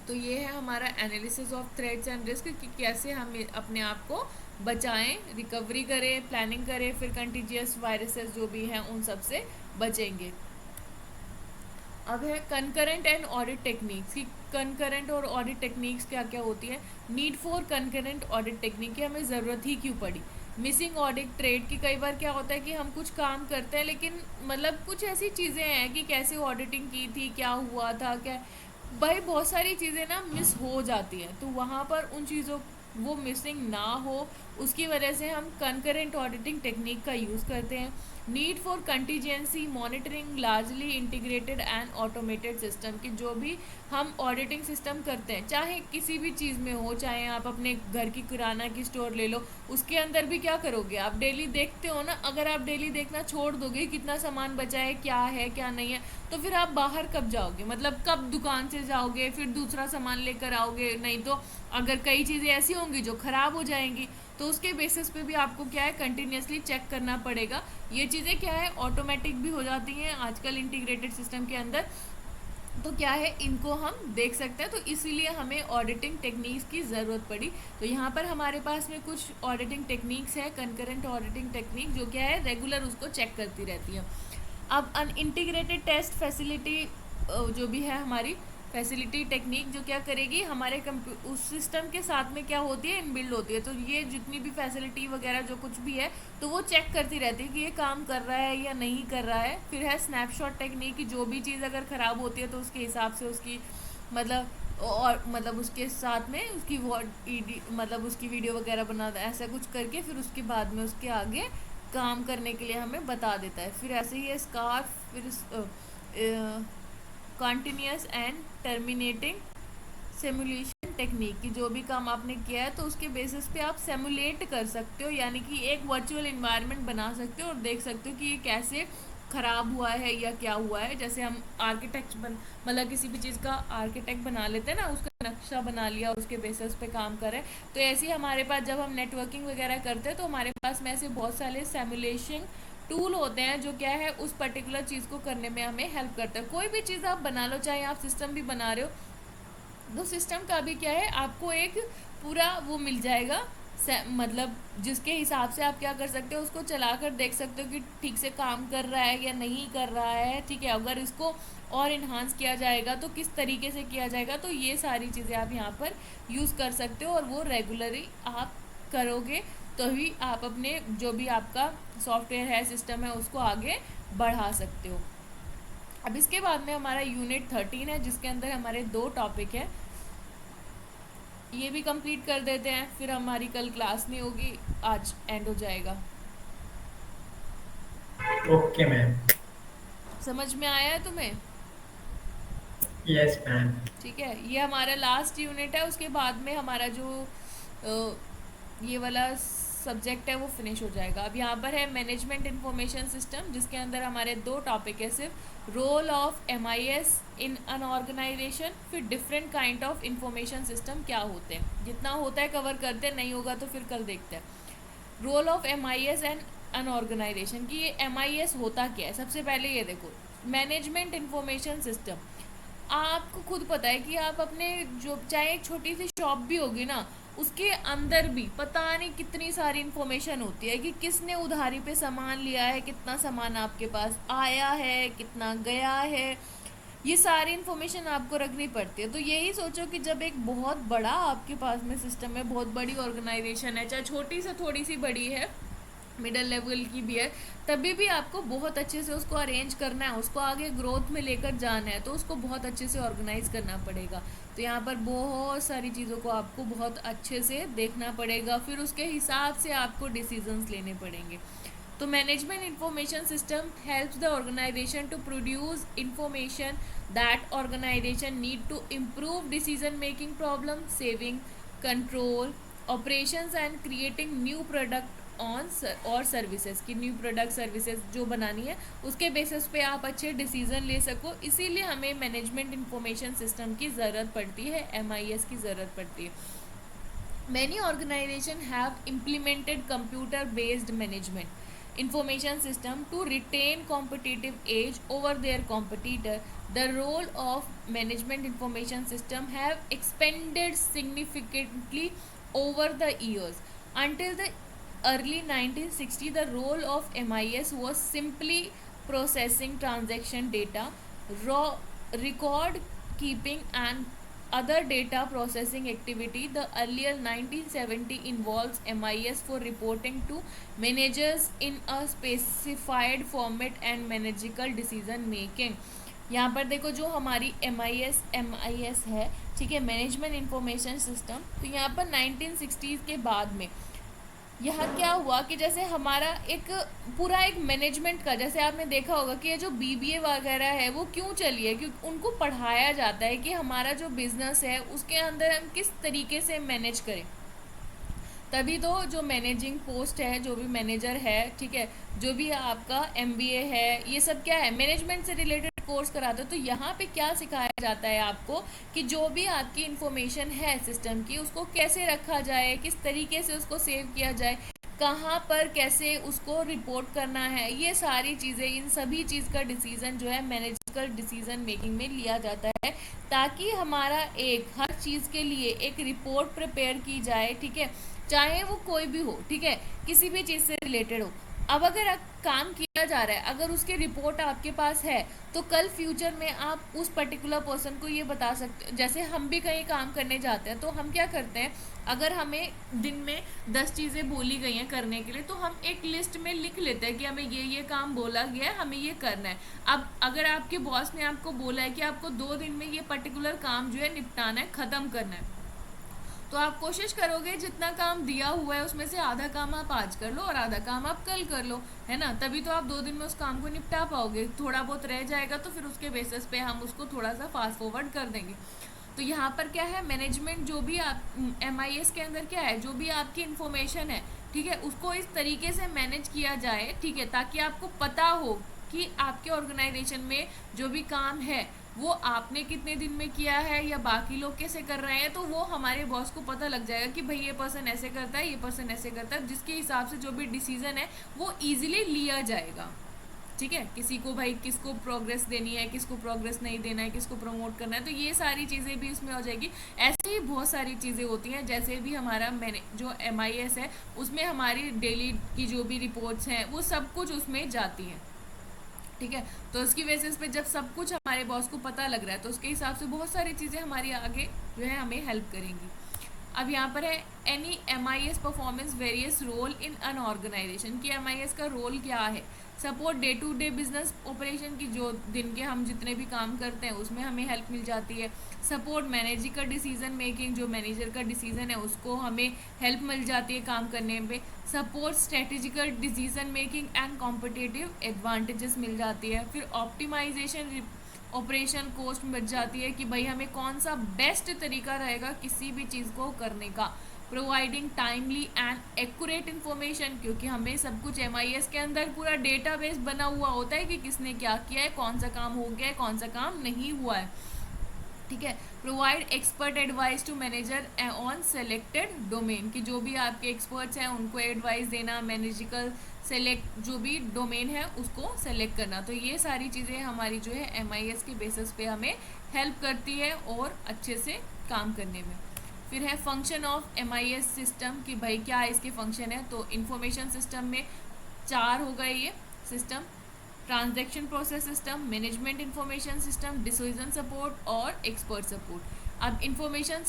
तो ये है हमारा analysis of threats and risk, कि कैसे हम अपने आप को बचाएं, रिकवरी करें, प्लानिंग करें, फिर कंटीजियस वायरसेस जो भी हैं उन सब से बचेंगे। अब है कंकरेंट एंड ऑडिट टेक्निक्स, कि कंकरेंट और ऑडिट टेक्निक्स क्या क्या होती है। Need for concurrent audit technique की हमें ज़रूरत ही क्यों पड़ी। मिसिंग ऑडिट ट्रेड, कि कई बार क्या होता है कि हम कुछ काम करते हैं लेकिन मतलब कुछ ऐसी चीज़ें हैं कि कैसे ऑडिटिंग की थी, क्या हुआ था, क्या भाई बहुत सारी चीज़ें ना मिस हो जाती हैं। तो वहाँ पर उन चीज़ों वो मिसिंग ना हो, उसकी वजह से हम कंकरेंट ऑडिटिंग टेक्निक का यूज़ करते हैं। Need for contingency monitoring largely integrated and automated system, कि जो भी हम ऑडिटिंग सिस्टम करते हैं चाहे किसी भी चीज़ में हो, चाहे आप अपने घर की किराना की स्टोर ले लो, उसके अंदर भी क्या करोगे आप डेली देखते हो ना। अगर आप डेली देखना छोड़ दोगे कितना सामान बचा है क्या नहीं है, तो फिर आप बाहर कब जाओगे, मतलब कब दुकान से जाओगे, फिर दूसरा सामान लेकर आओगे। नहीं तो अगर कई चीज़ें ऐसी होंगी जो ख़राब हो जाएंगी, तो उसके बेसिस पे भी आपको क्या है कंटिन्यूसली चेक करना पड़ेगा। ये चीज़ें क्या है ऑटोमेटिक भी हो जाती हैं आजकल इंटीग्रेटेड सिस्टम के अंदर, तो क्या है इनको हम देख सकते हैं। तो इसीलिए हमें ऑडिटिंग टेक्निक्स की ज़रूरत पड़ी। तो यहाँ पर हमारे पास में कुछ ऑडिटिंग टेक्निक्स है, कंकरेंट ऑडिटिंग टेक्निक जो क्या है रेगुलर उसको चेक करती रहती है। अब अन इंटीग्रेटेड टेस्ट फैसिलिटी जो भी है हमारी फैसिलिटी टेक्निक, जो क्या करेगी हमारे उस सिस्टम के साथ में क्या होती है इनबिल्ड होती है। तो ये जितनी भी फैसिलिटी वगैरह जो कुछ भी है तो वो चेक करती रहती है कि ये काम कर रहा है या नहीं कर रहा है। फिर है स्नैपशॉट टेक्निक, की जो भी चीज़ अगर ख़राब होती है तो उसके हिसाब से उसकी मतलब उसके साथ में उसकी मतलब उसकी वीडियो वगैरह बना ऐसा कुछ करके फिर उसके बाद में उसके आगे काम करने के लिए हमें बता देता है। फिर ऐसे ही है स्कार्फ, फिर continuous and terminating simulation technique, की जो भी काम आपने किया है तो उसके बेसिस पे आप सिमुलेट कर सकते हो, यानी कि एक वर्चुअल इन्वायरमेंट बना सकते हो और देख सकते हो कि ये कैसे ख़राब हुआ है या क्या हुआ है। जैसे हम आर्किटेक्ट मतलब किसी भी चीज़ का आर्किटेक्ट बना लेते हैं ना, उसका नक्शा बना लिया उसके बेसिस पे काम करें। तो ऐसे ही हमारे पास जब हम नेटवर्किंग वगैरह करते हैं तो हमारे पास में ऐसे बहुत सारे सिमुलेशन टूल होते हैं जो क्या है उस पर्टिकुलर चीज़ को करने में हमें हेल्प करता है। कोई भी चीज़ आप बना लो, चाहे आप सिस्टम भी बना रहे हो तो सिस्टम का भी क्या है आपको एक पूरा वो मिल जाएगा, मतलब जिसके हिसाब से आप क्या कर सकते हो उसको चलाकर देख सकते हो कि ठीक से काम कर रहा है या नहीं कर रहा है। ठीक है, अगर इसको और इन्हांस किया जाएगा तो किस तरीके से किया जाएगा। तो ये सारी चीज़ें आप यहाँ पर यूज़ कर सकते हो और वो रेगुलरली आप करोगे तो ही आप अपने जो भी आपका सॉफ्टवेयर है सिस्टम है उसको आगे बढ़ा सकते हो। अब इसके बाद में हमारा यूनिट 13 है जिसके अंदर हमारे 2 टॉपिक है, ये भी कंप्लीट कर देते हैं फिर हमारी कल क्लास नहीं होगी, आज एंड हो जाएगा। Okay ma'am. समझ में आया है तुम्हें? Yes ma'am. ठीक है, ये हमारा लास्ट यूनिट है, उसके बाद में हमारा जो ये वाला सब्जेक्ट है वो फिनिश हो जाएगा। अब यहाँ पर है मैनेजमेंट इंफॉर्मेशन सिस्टम जिसके अंदर हमारे 2 टॉपिक है सिर्फ, role of MIS in an organisation, फिर different kind of information system क्या होते हैं। जितना होता है कवर करते हैं, नहीं होगा तो फिर कल देखते हैं। Role of MIS and an organisation, की ये MIS होता क्या है। सबसे पहले ये देखो, मैनेजमेंट इंफॉर्मेशन सिस्टम, आपको खुद पता है कि आप अपने जो चाहे एक छोटी सी शॉप भी होगी ना उसके अंदर भी पता नहीं कितनी सारी इन्फॉर्मेशन होती है कि किसने उधारी पे सामान लिया है, कितना सामान आपके पास आया है, कितना गया है, ये सारी इन्फॉर्मेशन आपको रखनी पड़ती है। तो यही सोचो कि जब एक बहुत बड़ा आपके पास में सिस्टम है, बहुत बड़ी ऑर्गेनाइजेशन है, चाहे छोटी से थोड़ी सी बड़ी है, मिडल लेवल की भी है, तभी भी आपको बहुत अच्छे से उसको अरेंज करना है, उसको आगे ग्रोथ में लेकर जाना है, तो उसको बहुत अच्छे से ऑर्गेनाइज करना पड़ेगा। तो यहाँ पर बहुत सारी चीज़ों को आपको बहुत अच्छे से देखना पड़ेगा, फिर उसके हिसाब से आपको डिसीजंस लेने पड़ेंगे। तो management information system helps the organisation to produce information that organisation need to improve decision making problem, saving control operations and creating new product on or services की न्यू प्रोडक्ट सर्विसेज जो बनानी है उसके basis पे आप अच्छे decision ले सको। इसीलिए हमें मैनेजमेंट इंफॉर्मेशन सिस्टम की ज़रूरत पड़ती है, MIS की ज़रूरत पड़ती है। Many organizations have implemented computer-based management information system to retain competitive edge over their competitor. The role of management information system have expanded significantly over the years. Until the early 1960s, the role of MIS was simply processing transaction data, raw record keeping, and other data processing activity. The earlier 1970 involves MIS for reporting to managers in a specified format and managerial decision making. यहाँ पर देखो जो हमारी MIS है, ठीक है, management information system, तो यहाँ पर 1960s के बाद में यहाँ क्या हुआ कि जैसे हमारा एक पूरा एक मैनेजमेंट का, जैसे आपने देखा होगा कि ये जो BBA वगैरह है वो क्यों चली है, क्योंकि उनको पढ़ाया जाता है कि हमारा जो बिजनेस है उसके अंदर हम किस तरीके से मैनेज करें। तभी तो जो मैनेजिंग पोस्ट है, जो भी मैनेजर है, ठीक है, जो भी आपका MBA है, ये सब क्या है, मैनेजमेंट से रिलेटेड कोर्स कराते हो। तो यहाँ पे क्या सिखाया जाता है आपको कि जो भी आपकी इंफॉर्मेशन है सिस्टम की उसको कैसे रखा जाए, किस तरीके से उसको सेव किया जाए, कहाँ पर कैसे उसको रिपोर्ट करना है, ये सारी चीज़ें, इन सभी चीज़ का डिसीजन जो है मैनेजरियल डिसीजन मेकिंग में लिया जाता है, ताकि हमारा एक हर चीज़ के लिए एक रिपोर्ट प्रिपेयर की जाए, ठीक है, चाहे वो कोई भी हो, ठीक है, किसी भी चीज़ से रिलेटेड हो। अब अगर काम किया जा रहा है, अगर उसकी रिपोर्ट आपके पास है, तो कल फ्यूचर में आप उस पर्टिकुलर पर्सन को ये बता सकते हो। जैसे हम भी कहीं काम करने जाते हैं तो हम क्या करते हैं, अगर हमें दिन में 10 चीज़ें बोली गई हैं करने के लिए, तो हम एक लिस्ट में लिख लेते हैं कि हमें ये काम बोला गया है, हमें ये करना है। अब अगर आपके बॉस ने आपको बोला है कि आपको 2 दिन में ये पर्टिकुलर काम जो है निपटाना है, ख़त्म करना है, तो आप कोशिश करोगे जितना काम दिया हुआ है उसमें से आधा काम आप आज कर लो और आधा काम आप कल कर लो, है ना, तभी तो आप 2 दिन में उस काम को निपटा पाओगे। थोड़ा बहुत रह जाएगा तो फिर उसके बेसिस पे हम उसको थोड़ा सा फास्ट फॉरवर्ड कर देंगे। तो यहाँ पर क्या है, मैनेजमेंट जो भी आप MIS के अंदर क्या है, जो भी आपकी इन्फॉर्मेशन है, ठीक है, उसको इस तरीके से मैनेज किया जाए, ठीक है, ताकि आपको पता हो कि आपके ऑर्गेनाइजेशन में जो भी काम है वो आपने कितने दिन में किया है या बाकी लोग कैसे कर रहे हैं। तो वो हमारे बॉस को पता लग जाएगा कि भाई ये पर्सन ऐसे करता है, ये पर्सन ऐसे करता है, जिसके हिसाब से जो भी डिसीजन है वो ईजिली लिया जाएगा, ठीक है। किसी को भाई किसको प्रोग्रेस देनी है, किसको प्रोग्रेस नहीं देना है, किसको प्रमोट करना है, तो ये सारी चीज़ें भी इसमें हो जाएगी। ऐसे ही बहुत सारी चीज़ें होती हैं, जैसे भी हमारा जो MIS है उसमें हमारी डेली की जो भी रिपोर्ट्स हैं वो सब कुछ उसमें जाती हैं, ठीक है। तो उसकी बेसिस पे जब सब कुछ हमारे बॉस को पता लग रहा है तो उसके हिसाब से बहुत सारी चीज़ें हमारी आगे जो है हमें हेल्प करेंगी। अब यहाँ पर है any MIS performance various role in an organisation, कि MIS का रोल क्या है। Support day to day business operation की, जो दिन के हम जितने भी काम करते हैं उसमें हमें हेल्प मिल जाती है। सपोर्ट मैनेजर का डिसीजन मेकिंग, जो मैनेजर का डिसीजन है उसको हमें हेल्प मिल जाती है काम करने में। Support strategical decision making and competitive advantages मिल जाती है। फिर ऑप्टिमाइजेशन ऑपरेशन कॉस्ट बच जाती है कि भाई हमें कौन सा बेस्ट तरीका रहेगा किसी भी चीज़ को करने का। Providing timely and accurate information, क्योंकि हमें सब कुछ MIS के अंदर पूरा डेटाबेस बना हुआ होता है कि किसने क्या किया है, कौन सा काम हो गया है, कौन सा काम नहीं हुआ है, ठीक है। Provide expert advice to manager on selected domain, कि जो भी आपके एक्सपर्ट्स हैं उनको एडवाइस देना, मैनेजिकल सेलेक्ट जो भी डोमेन है उसको सेलेक्ट करना। तो ये सारी चीज़ें हमारी जो है MIS के बेसिस पे हमें हेल्प करती है और अच्छे से काम करने में। फिर है फंक्शन ऑफ MIS सिस्टम, कि भाई क्या इसके फंक्शन है। तो इंफॉर्मेशन सिस्टम में 4 हो गए ये system: transaction process system, management information system, decision support और एक्सपर्ट सपोर्ट। अब इंफॉर्मेशन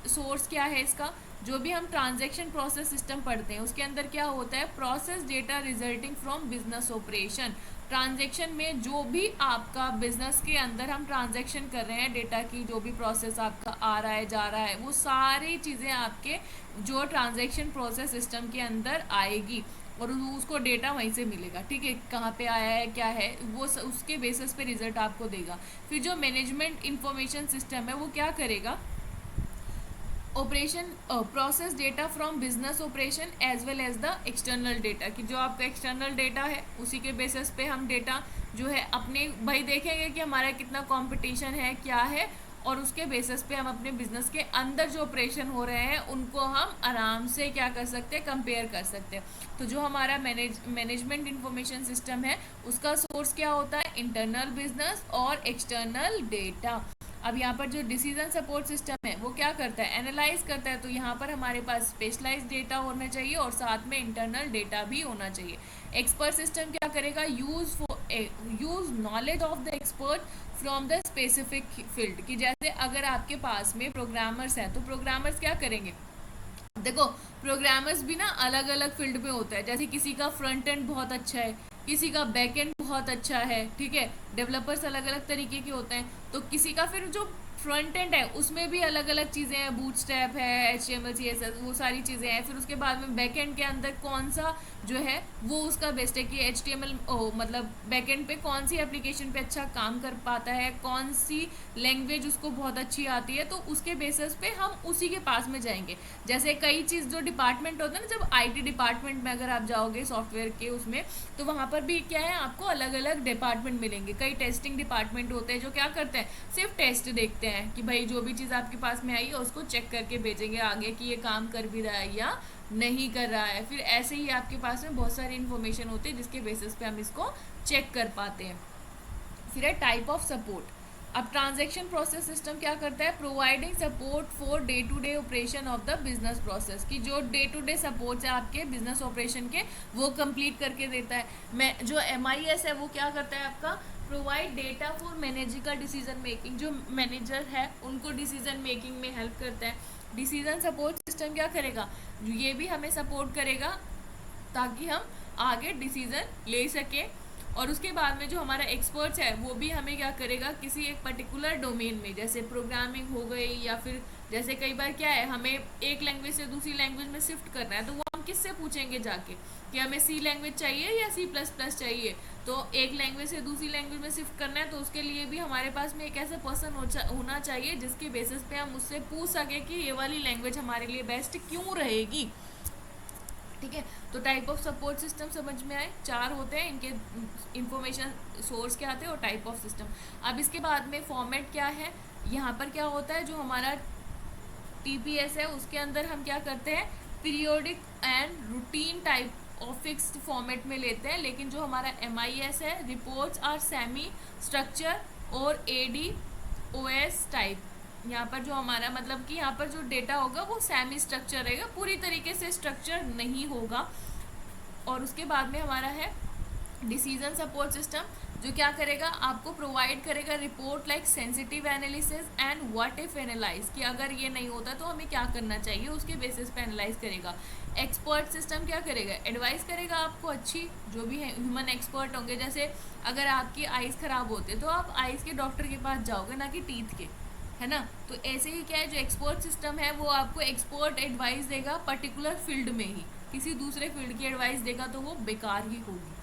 सोर्स क्या है इसका, जो भी हम ट्रांजैक्शन प्रोसेस सिस्टम पढ़ते हैं उसके अंदर क्या होता है, process data resulting from business operation. Transaction में जो भी आपका बिजनेस के अंदर हम ट्रांजैक्शन कर रहे हैं, डेटा की जो भी प्रोसेस आपका आ रहा है जा रहा है, वो सारी चीज़ें आपके जो ट्रांजैक्शन प्रोसेस सिस्टम के अंदर आएगी। और उसको डेटा वहीं से मिलेगा, ठीक है, कहाँ पे आया है क्या है वो उसके बेसिस पे रिजल्ट आपको देगा। फिर जो मैनेजमेंट इंफॉर्मेशन सिस्टम है वो क्या करेगा, operation process data from business operation as well as the external data, कि जो आपका एक्सटर्नल डेटा है उसी के बेसिस पे हम डेटा जो है अपने भाई देखेंगे कि हमारा कितना कंपटीशन है क्या है, और उसके बेसिस पे हम अपने बिजनेस के अंदर जो ऑपरेशन हो रहे हैं उनको हम आराम से क्या कर सकते हैं, कंपेयर कर सकते हैं। तो जो हमारा मैनेजमेंट इंफॉर्मेशन सिस्टम है उसका सोर्स क्या होता है, इंटरनल बिजनेस और एक्सटर्नल डेटा। अब यहाँ पर जो डिसीजन सपोर्ट सिस्टम है वो क्या करता है, एनालाइज करता है। तो यहाँ पर हमारे पास स्पेशलाइज डेटा होना चाहिए और साथ में इंटरनल डेटा भी होना चाहिए। एक्सपर्ट सिस्टम क्या करेगा, use knowledge of the expert from the specific field, कि जैसे अगर आपके पास में प्रोग्रामर्स हैं तो प्रोग्रामर्स क्या करेंगे, देखो प्रोग्रामर्स भी ना अलग अलग फील्ड में होता है, जैसे किसी का फ्रंट एंड बहुत अच्छा है, किसी का बैक एंड बहुत अच्छा है, ठीक है, डेवलपर्स अलग अलग तरीके के होते हैं। तो किसी का फिर जो फ्रंट एंड है उसमें भी अलग अलग चीज़ें हैं, बूटस्ट्रैप है, HTML CSS वो सारी चीज़ें हैं। फिर उसके बाद में बैक एंड के अंदर कौन सा जो है वो उसका बेस्ट है कि HTML मतलब बैक एंड पे कौन सी एप्लीकेशन पे अच्छा काम कर पाता है, कौन सी लैंग्वेज उसको बहुत अच्छी आती है, तो उसके बेसिस पे हम उसी के पास में जाएंगे। जैसे कई चीज़ जो डिपार्टमेंट होता है ना, जब IT डिपार्टमेंट में अगर आप जाओगे सॉफ्टवेयर के उसमें, तो वहाँ पर भी क्या है आपको अलग अलग डिपार्टमेंट मिलेंगे। कई टेस्टिंग डिपार्टमेंट होते हैं जो क्या करते हैं, सिर्फ टेस्ट देखते हैं कि भाई जो भी चीज़ आपके पास में आई है उसको चेक करके भेजेंगे आगे कि ये काम कर भी रहा है या नहीं कर रहा है। फिर ऐसे ही आपके पास में बहुत सारी इन्फॉर्मेशन होती है जिसके बेसिस पे हम इसको चेक कर पाते हैं। फिर है टाइप ऑफ सपोर्ट। अब ट्रांजैक्शन प्रोसेस सिस्टम क्या करता है, providing support for day to day operation of the business process, की जो डे टू डे सपोर्ट है आपके बिजनेस ऑपरेशन के वो कंप्लीट करके देता है। मैं जो MIS है वो क्या करता है आपका, provide data for managerial decision making, जो मैनेजर है उनको डिसीजन मेकिंग में हेल्प करता है। डिसीजन सपोर्ट सिस्टम क्या करेगा, ये भी हमें सपोर्ट करेगा ताकि हम आगे डिसीजन ले सकें। और उसके बाद में जो हमारा एक्सपर्ट्स है वो भी हमें क्या करेगा, किसी एक पर्टिकुलर डोमेन में, जैसे प्रोग्रामिंग हो गई या फिर जैसे कई बार क्या है हमें एक लैंग्वेज से दूसरी लैंग्वेज में शिफ्ट करना है, तो वो हम किससे पूछेंगे जाके कि हमें C लैंग्वेज चाहिए या C++ चाहिए। तो एक लैंग्वेज से दूसरी लैंग्वेज में शिफ्ट करना है तो उसके लिए भी हमारे पास में एक ऐसा पर्सन होना चाहिए जिसके बेसिस पे हम उससे पूछ सके कि ये वाली लैंग्वेज हमारे लिए बेस्ट क्यों रहेगी, ठीक है। तो टाइप ऑफ सपोर्ट सिस्टम समझ में आए, 4 होते हैं इनके, इंफॉर्मेशन सोर्स क्या आते हैं और टाइप ऑफ सिस्टम। अब इसके बाद में फॉर्मेट क्या है, यहाँ पर क्या होता है, जो हमारा TPS है उसके अंदर हम क्या करते हैं, periodic and routine type of fixed format में लेते हैं। लेकिन जो हमारा MIS है, रिपोर्ट्स आर सेमी स्ट्रक्चर और ADOS टाइप, यहाँ पर जो हमारा मतलब कि यहाँ पर जो डेटा होगा वो सेमी स्ट्रक्चर रहेगा, पूरी तरीके से स्ट्रक्चर नहीं होगा। और उसके बाद में हमारा है डिसीजन सपोर्ट सिस्टम, जो क्या करेगा, आपको प्रोवाइड करेगा report like sensitive analysis and what if analyse, कि अगर ये नहीं होता तो हमें क्या करना चाहिए, उसके बेसिस पे एनालाइज करेगा। एक्सपर्ट सिस्टम क्या करेगा, एडवाइस करेगा आपको, अच्छी जो भी है ह्यूमन एक्सपर्ट होंगे, जैसे अगर आपकी आइज़ ख़राब होती है तो आप आइज़ के डॉक्टर के पास जाओगे ना कि टीथ के, है ना। तो ऐसे ही क्या है, जो एक्सपर्ट सिस्टम है वो आपको एक्सपर्ट एडवाइस देगा पर्टिकुलर फील्ड में ही, किसी दूसरे फील्ड की एडवाइस देगा तो वो बेकार ही होगी।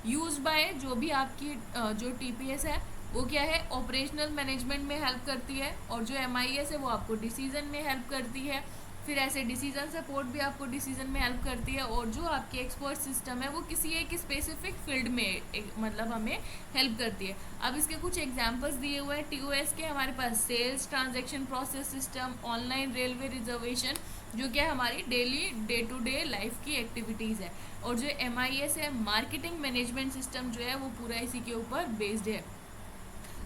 यूज बाय, जो भी आपकी जो TPS है वो क्या है, ऑपरेशनल मैनेजमेंट में हेल्प करती है, और जो MIS है वो आपको डिसीजन में हेल्प करती है। फिर ऐसे डिसीजन सपोर्ट भी आपको डिसीजन में हेल्प करती है, और जो आपकी एक्सपर्ट सिस्टम है वो किसी एक स्पेसिफिक फील्ड में मतलब हमें हेल्प करती है। अब इसके कुछ एग्जांपल्स दिए हुए हैं TOS के, हमारे पास sales transaction process system, online railway reservation, जो क्या हमारी daily day to day life की एक्टिविटीज़ है। और जो MIS है, मार्केटिंग मैनेजमेंट सिस्टम, जो है वो पूरा इसी के ऊपर बेस्ड है।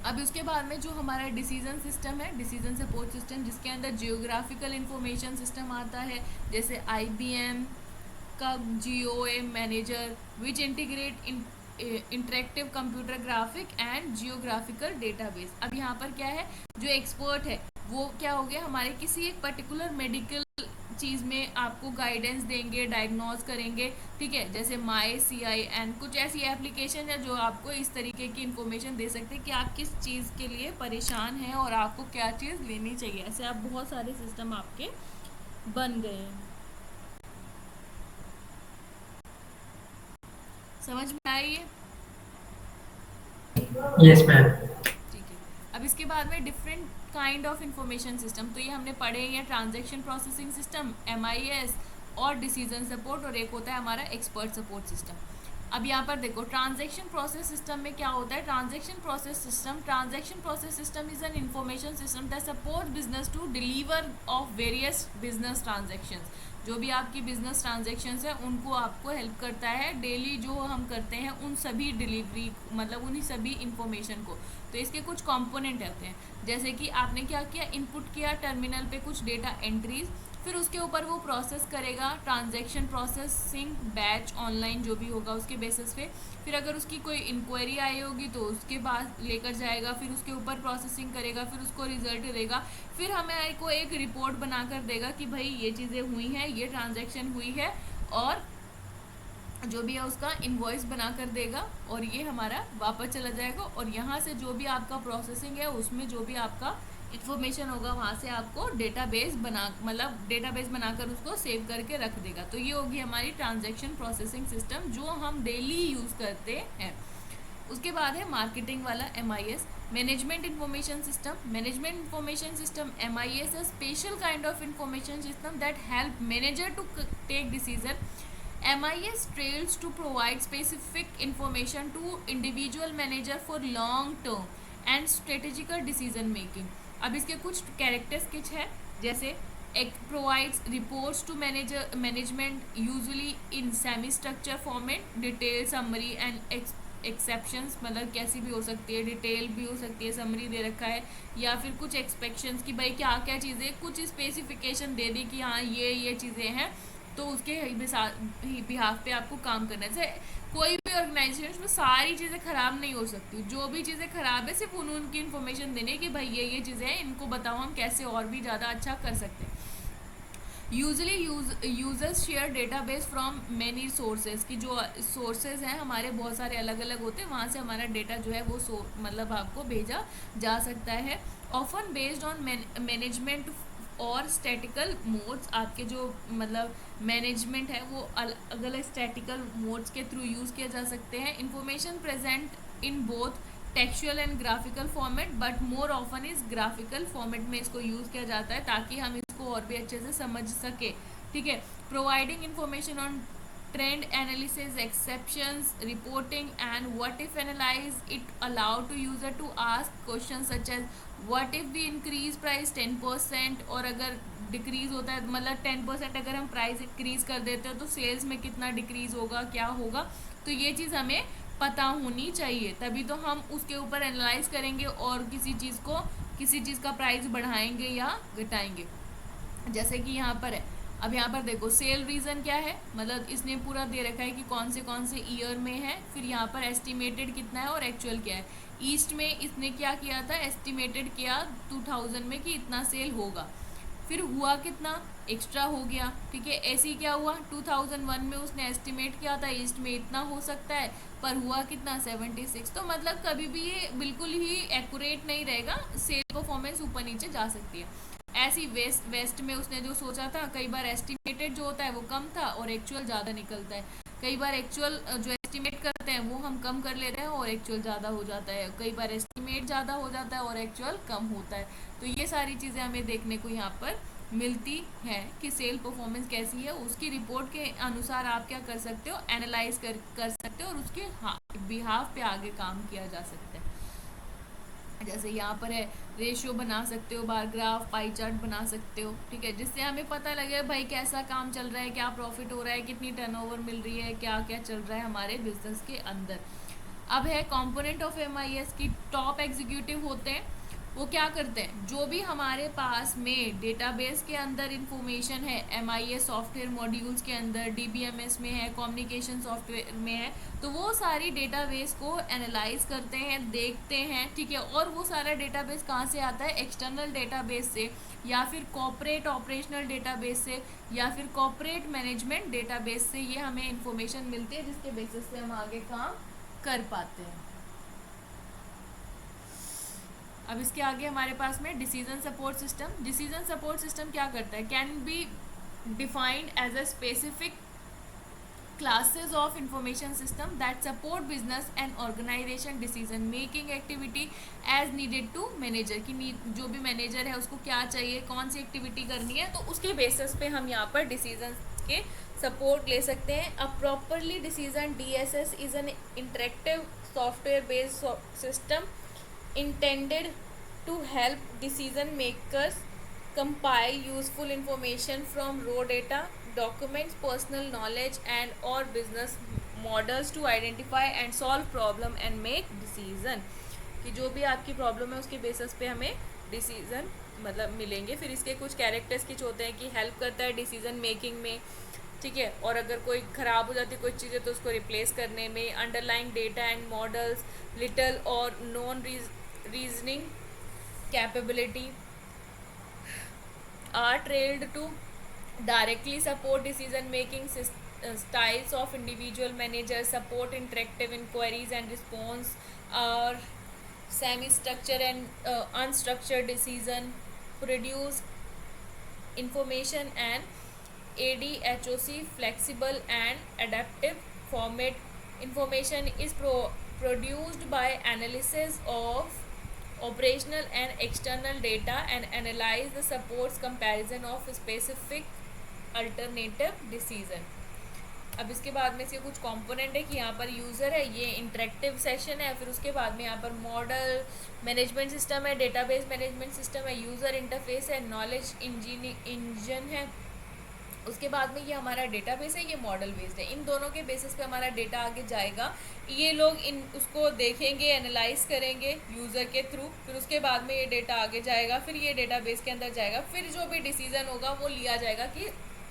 अब उसके बाद में जो हमारा डिसीजन सिस्टम है, डिसीजन सपोर्ट सिस्टम, जिसके अंदर जियोग्राफिकल इंफॉर्मेशन सिस्टम आता है, जैसे IBM का GOA manager which integrate interactive computer graphic and geographical database. अब यहाँ पर क्या है, जो एक्सपर्ट है वो क्या हो गया, हमारे किसी एक पर्टिकुलर मेडिकल चीज़ में आपको गाइडेंस देंगे, डायग्नोज करेंगे, ठीक है, जैसे MyCIN, कुछ ऐसी एप्लीकेशन है जो आपको इस तरीके की इन्फॉर्मेशन दे सकते हैं कि आप किस चीज़ के लिए परेशान हैं और आपको क्या चीज़ लेनी चाहिए। ऐसे आप बहुत सारे सिस्टम आपके बन गए हैं। समझ में आई ये? Yes ma'am. ठीक है। अब इसके बाद में different kind of information system, तो ये हमने पढ़े हैं, ट्रांजैक्शन प्रोसेसिंग सिस्टम, एमआईएस, और डिसीजन सपोर्ट, और एक होता है हमारा एक्सपर्ट सपोर्ट सिस्टम। अब यहाँ पर देखो ट्रांजैक्शन प्रोसेस सिस्टम में क्या होता है। Transaction process system is an information system that support business to deliver of various business transactions. जो भी आपकी बिजनेस ट्रांजैक्शंस है उनको आपको हेल्प करता है डेली जो हम करते हैं उन सभी डिलीवरी, मतलब उन्हीं सभी इंफॉर्मेशन को। तो इसके कुछ कंपोनेंट होते हैं, जैसे कि आपने क्या किया, इनपुट किया टर्मिनल पे कुछ डेटा एंट्रीज, फिर उसके ऊपर वो प्रोसेस करेगा ट्रांजैक्शन प्रोसेसिंग बैच ऑनलाइन जो भी होगा उसके बेसिस पे। फिर अगर उसकी कोई इंक्वायरी आई होगी तो उसके बाद लेकर जाएगा, फिर उसके ऊपर प्रोसेसिंग करेगा, फिर उसको रिजल्ट देगा, फिर हमें को एक रिपोर्ट बनाकर देगा कि भाई ये चीज़ें हुई हैं, ये ट्रांजैक्शन हुई है, और जो भी है उसका इनवॉइस बना कर देगा, और ये हमारा वापस चला जाएगा। और यहाँ से जो भी आपका प्रोसेसिंग है उसमें जो भी आपका इन्फॉर्मेशन होगा वहाँ से आपको डेटाबेस बनाकर उसको सेव करके रख देगा। तो ये होगी हमारी ट्रांजैक्शन प्रोसेसिंग सिस्टम जो हम डेली यूज़ करते हैं। उसके बाद है मार्केटिंग वाला MIS, management information system. MIS है special kind of information system that help manager to take decision. MIS trails to provide specific information to individual manager for long term and strategical decision making। अब इसके कुछ characters कुछ है, जैसे एक provides reports to management usually in semi structure format, detail summary and exceptions, मतलब कैसी भी हो सकती है, डिटेल भी हो सकती है, समरी दे रखा है, या फिर कुछ एक्सपेक्शंस कि भाई क्या क्या चीज़ें, कुछ स्पेसिफिकेशन दे दी कि हाँ ये चीज़ें हैं, तो उसके बिहाफ पे आपको काम करना है। जैसे कोई भी ऑर्गेनाइजेशन में सारी चीज़ें ख़राब नहीं हो सकती, जो भी चीज़ें ख़राब है सिर्फ उनकी इन्फॉर्मेशन देनी है कि भाई ये चीज़ें हैं, इनको बताओ हम कैसे और भी ज़्यादा अच्छा कर सकते हैं। Usually users share database from many sources, की जो सोर्सेज हैं हमारे बहुत सारे अलग अलग होते हैं, वहाँ से हमारा डेटा जो है वो मतलब आपको भेजा जा सकता है। ऑफन बेस्ड ऑन मैनेजमेंट और स्टैटिकल मोड्स, आपके जो मतलब मैनेजमेंट है वो अलग अलग स्टैटिकल मोड्स के थ्रू यूज़ किया जा सकते हैं। Information present in both textual and graphical format, but more often is graphical format में इसको यूज़ किया जाता है ताकि हम इसको और भी अच्छे से समझ सके। ठीक है। Providing information on trend analysis, exceptions, reporting, and what if analyze, it allow to user to ask questions such as what if we increase price 10%, और अगर डिक्रीज होता है मतलब 10% अगर हम प्राइस इंक्रीज कर देते हैं तो सेल्स में कितना डिक्रीज होगा, क्या होगा, तो ये चीज़ हमें पता होनी चाहिए, तभी तो हम उसके ऊपर एनालाइज करेंगे और किसी चीज़ का प्राइस बढ़ाएंगे या घटाएंगे। जैसे कि यहाँ पर है, अब यहाँ पर देखो सेल रीज़न क्या है, मतलब इसने पूरा दे रखा है कि कौन से ईयर में है, फिर यहाँ पर एस्टिमेटेड कितना है और एक्चुअल क्या है। ईस्ट में इसने क्या किया था, एस्टिमेटेड किया 2000 में कि इतना सेल होगा, फिर हुआ कितना, एक्स्ट्रा हो गया। ठीक है। ऐसे ही क्या हुआ 2001 में उसने एस्टिमेट किया था ईस्ट में इतना हो सकता है, पर हुआ कितना 76। तो मतलब कभी भी ये बिल्कुल ही एक्यूरेट नहीं रहेगा, सेल परफॉर्मेंस ऊपर नीचे जा सकती है। ऐसी वेस्ट में उसने जो सोचा था, कई बार एस्टिमेटेड जो होता है वो कम था और एक्चुअल ज़्यादा निकलता है, कई बार एक्चुअल जो एस्टिमेट करते हैं वो हम कम कर लेते हैं और एक्चुअल ज़्यादा हो जाता है, कई बार एस्टिमेट ज़्यादा हो जाता है और एक्चुअल कम होता है। तो ये सारी चीज़ें हमें देखने को यहाँ पर मिलती है कि सेल परफॉर्मेंस कैसी है, उसकी रिपोर्ट के अनुसार आप क्या कर सकते हो, एनालाइज कर सकते हो और उसके बिहाफ पे आगे काम किया जा सकता है। जैसे यहाँ पर है रेशियो बना सकते हो, बार ग्राफ, पाई चार्ट बना सकते हो। ठीक है। जिससे हमें पता लगे भाई कैसा काम चल रहा है, क्या प्रॉफिट हो रहा है, कितनी टर्नओवर मिल रही है, क्या क्या चल रहा है हमारे बिजनेस के अंदर। अब है कंपोनेंट ऑफ MIS की टॉप एग्जीक्यूटिव होते हैं, वो क्या करते हैं, जो भी हमारे पास में डेटाबेस के अंदर इंफॉर्मेशन है, MIS सॉफ्टवेयर मॉड्यूल्स के अंदर, DBMS में है, कम्युनिकेशन सॉफ्टवेयर में है, तो वो सारी डेटाबेस को एनालाइज करते हैं, देखते हैं। ठीक है। और वो सारा डेटाबेस कहाँ से आता है, एक्सटर्नल डेटाबेस से, या फिर कॉर्पोरेट ऑपरेशनल डेटाबेस से, या फिर कॉर्पोरेट मैनेजमेंट डेटाबेस से ये हमें इंफॉर्मेशन मिलती है, जिसके बेसिस से हम आगे काम कर पाते हैं। अब इसके आगे हमारे पास में डिसीजन सपोर्ट सिस्टम क्या करता है, can be defined as a specific classes of information system that support business and organization decision making activity as needed to manager कि जो भी मैनेजर है उसको क्या चाहिए, कौन सी एक्टिविटी करनी है, तो उसके बेसिस पे हम यहाँ पर डिसीजन के सपोर्ट ले सकते हैं. A properly decision DSS is an interactive software based system intended to help decision makers compile useful information from raw data, documents, personal knowledge and or business models to identify and solve problem and make decision. कि जो भी आपकी problem है उसके basis पे हमें decision मतलब मिलेंगे. फिर इसके कुछ कैरेक्टर्स कुछ होते हैं कि हेल्प करता है डिसीजन मेकिंग में, ठीक है, और अगर कोई ख़राब हो जाती है कोई चीज़ें तो उसको रिप्लेस करने में. Underlying data and models, little और non reasoning capability are trailed to directly support decision making styles of individual managers, support interactive inquiries and response, or semi structured and unstructured decision, produce information and ADHOC flexible and adaptive format. Information is produced by analysis of operational and external data and analyze the supports comparison of specific alternative decision. अब इसके बाद में इसके कुछ component है कि यहाँ पर यूज़र है, ये इंटरेक्टिव सेशन है, फिर उसके बाद में यहाँ पर मॉडल मैनेजमेंट सिस्टम है, डेटाबेस मैनेजमेंट सिस्टम है, यूज़र इंटरफेस है, नॉलेज इंजन है, उसके बाद में ये हमारा डेटाबेस है, ये मॉडल बेस्ड है. इन दोनों के बेसिस पे हमारा डेटा आगे जाएगा. ये लोग इन उसको देखेंगे, एनालाइज करेंगे यूज़र के थ्रू, फिर उसके बाद में ये डेटा आगे जाएगा, फिर ये डेटाबेस के अंदर जाएगा, फिर जो भी डिसीजन होगा वो लिया जाएगा कि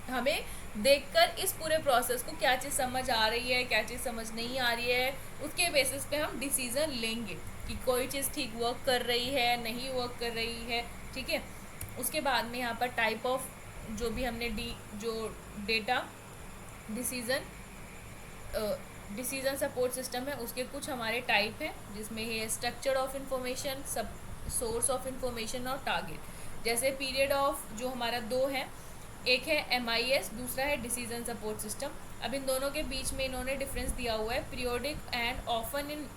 हमें देखकर इस पूरे प्रोसेस को क्या चीज़ समझ आ रही है, क्या चीज़ समझ नहीं आ रही है, उसके बेसिस पे हम डिसीज़न लेंगे कि कोई चीज़ ठीक वर्क कर रही है, नहीं वर्क कर रही है, ठीक है. उसके बाद में यहाँ पर टाइप ऑफ जो भी हमने जो डेटा डिसीजन सपोर्ट सिस्टम है उसके कुछ हमारे टाइप हैं, जिसमें है स्ट्रक्चर ऑफ इंफॉर्मेशन, सब सोर्स ऑफ इंफॉर्मेशन और टारगेट. जैसे पीरियड ऑफ जो हमारा दो है, एक है MIS, दूसरा है डिसीजन सपोर्ट सिस्टम. अब इन दोनों के बीच में इन्होंने डिफरेंस दिया हुआ है. Periodic and often in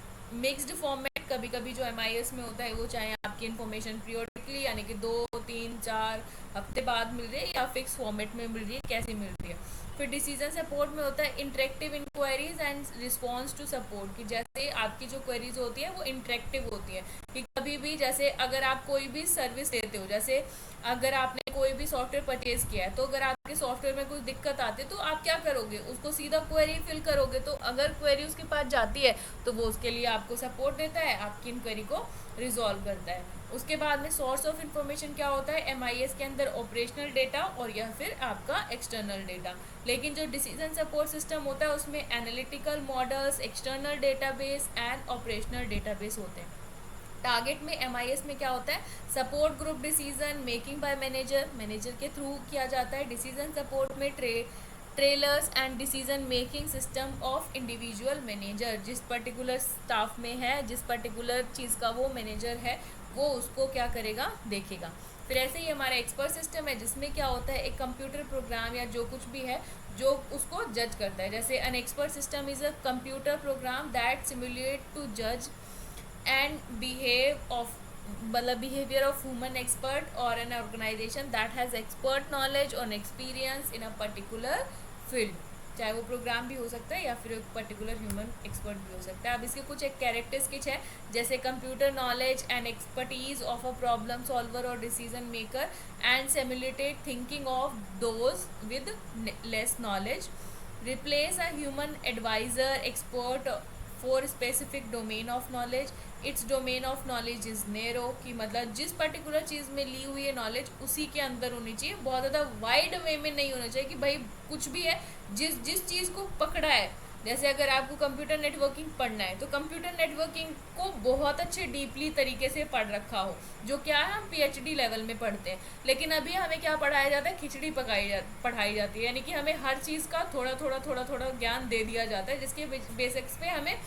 mixed format. कभी कभी जो MIS में होता है वो चाहे आपकी इन्फॉर्मेशन पीरियोडिकली यानी कि 2, 3, 4 हफ्ते बाद मिल रही है या फिक्स फॉर्मेट में मिल रही है, कैसी मिल रही है. फिर डिसीजन सपोर्ट में होता है interactive inquiries and response to support, कि जैसे आपकी जो क्वेरीज होती है वो इंटरेक्टिव होती है, कि कभी भी जैसे अगर आप कोई भी सर्विस देते हो, जैसे अगर आपने कोई भी सॉफ्टवेयर परचेज किया है तो अगर आपके सॉफ्टवेयर में कुछ दिक्कत आती है तो आप क्या करोगे, उसको सीधा क्वेरी फिल करोगे. तो अगर क्वेरी उसके पास जाती है तो वो उसके लिए आपको सपोर्ट देता है, आपकी इंक्वायरी को रिजॉल्व करता है. उसके बाद में सोर्स ऑफ इंफॉर्मेशन क्या होता है, MIS के अंदर ऑपरेशनल डेटा और या फिर आपका एक्सटर्नल डेटा. लेकिन जो डिसीजन सपोर्ट सिस्टम होता है उसमें analytical models, external database and operational database होते हैं. टारगेट में MIS में क्या होता है, support group decision making by manager के थ्रू किया जाता है. डिसीजन सपोर्ट में trailers and decision making system of individual manager, जिस पर्टिकुलर स्टाफ में है, जिस पर्टिकुलर चीज़ का वो मैनेजर है वो उसको क्या करेगा, देखेगा. फिर ऐसे ही हमारा एक्सपर्ट सिस्टम है जिसमें क्या होता है, एक कंप्यूटर प्रोग्राम या जो कुछ भी है जो उसको जज करता है. जैसे an expert system is a computer program that simulate to जज and behavior of human expert or an organization that has expert knowledge or experience in a particular field. चाहे वो प्रोग्राम भी हो सकता है या फिर एक पर्टिकुलर ह्यूमन एक्सपर्ट भी हो सकता है. अब इसके कुछ एक कैरेक्टरिस्टिक्स है, जैसे computer knowledge and expertise of a problem solver और decision maker and simulated thinking of those with less knowledge. Replace a human adviser expert for specific domain of knowledge. Its domain of knowledge is narrow, कि मतलब जिस particular चीज़ में ली हुई है knowledge उसी के अंदर होनी चाहिए, बहुत ज़्यादा वाइड वे में नहीं होना चाहिए कि भाई कुछ भी है, जिस चीज़ को पकड़ा है. जैसे अगर आपको कंप्यूटर नेटवर्किंग पढ़ना है तो कंप्यूटर नेटवर्किंग को बहुत अच्छे डीपली तरीके से पढ़ रखा हो, जो क्या है हम PhD लेवल में पढ़ते हैं. लेकिन अभी हमें क्या पढ़ाया जाता है, खिचड़ी पढ़ाई जाती है, यानी कि हमें हर चीज़ का थोड़ा ज्ञान दे दिया जाता है, जिसके बेसिक्स पे हमें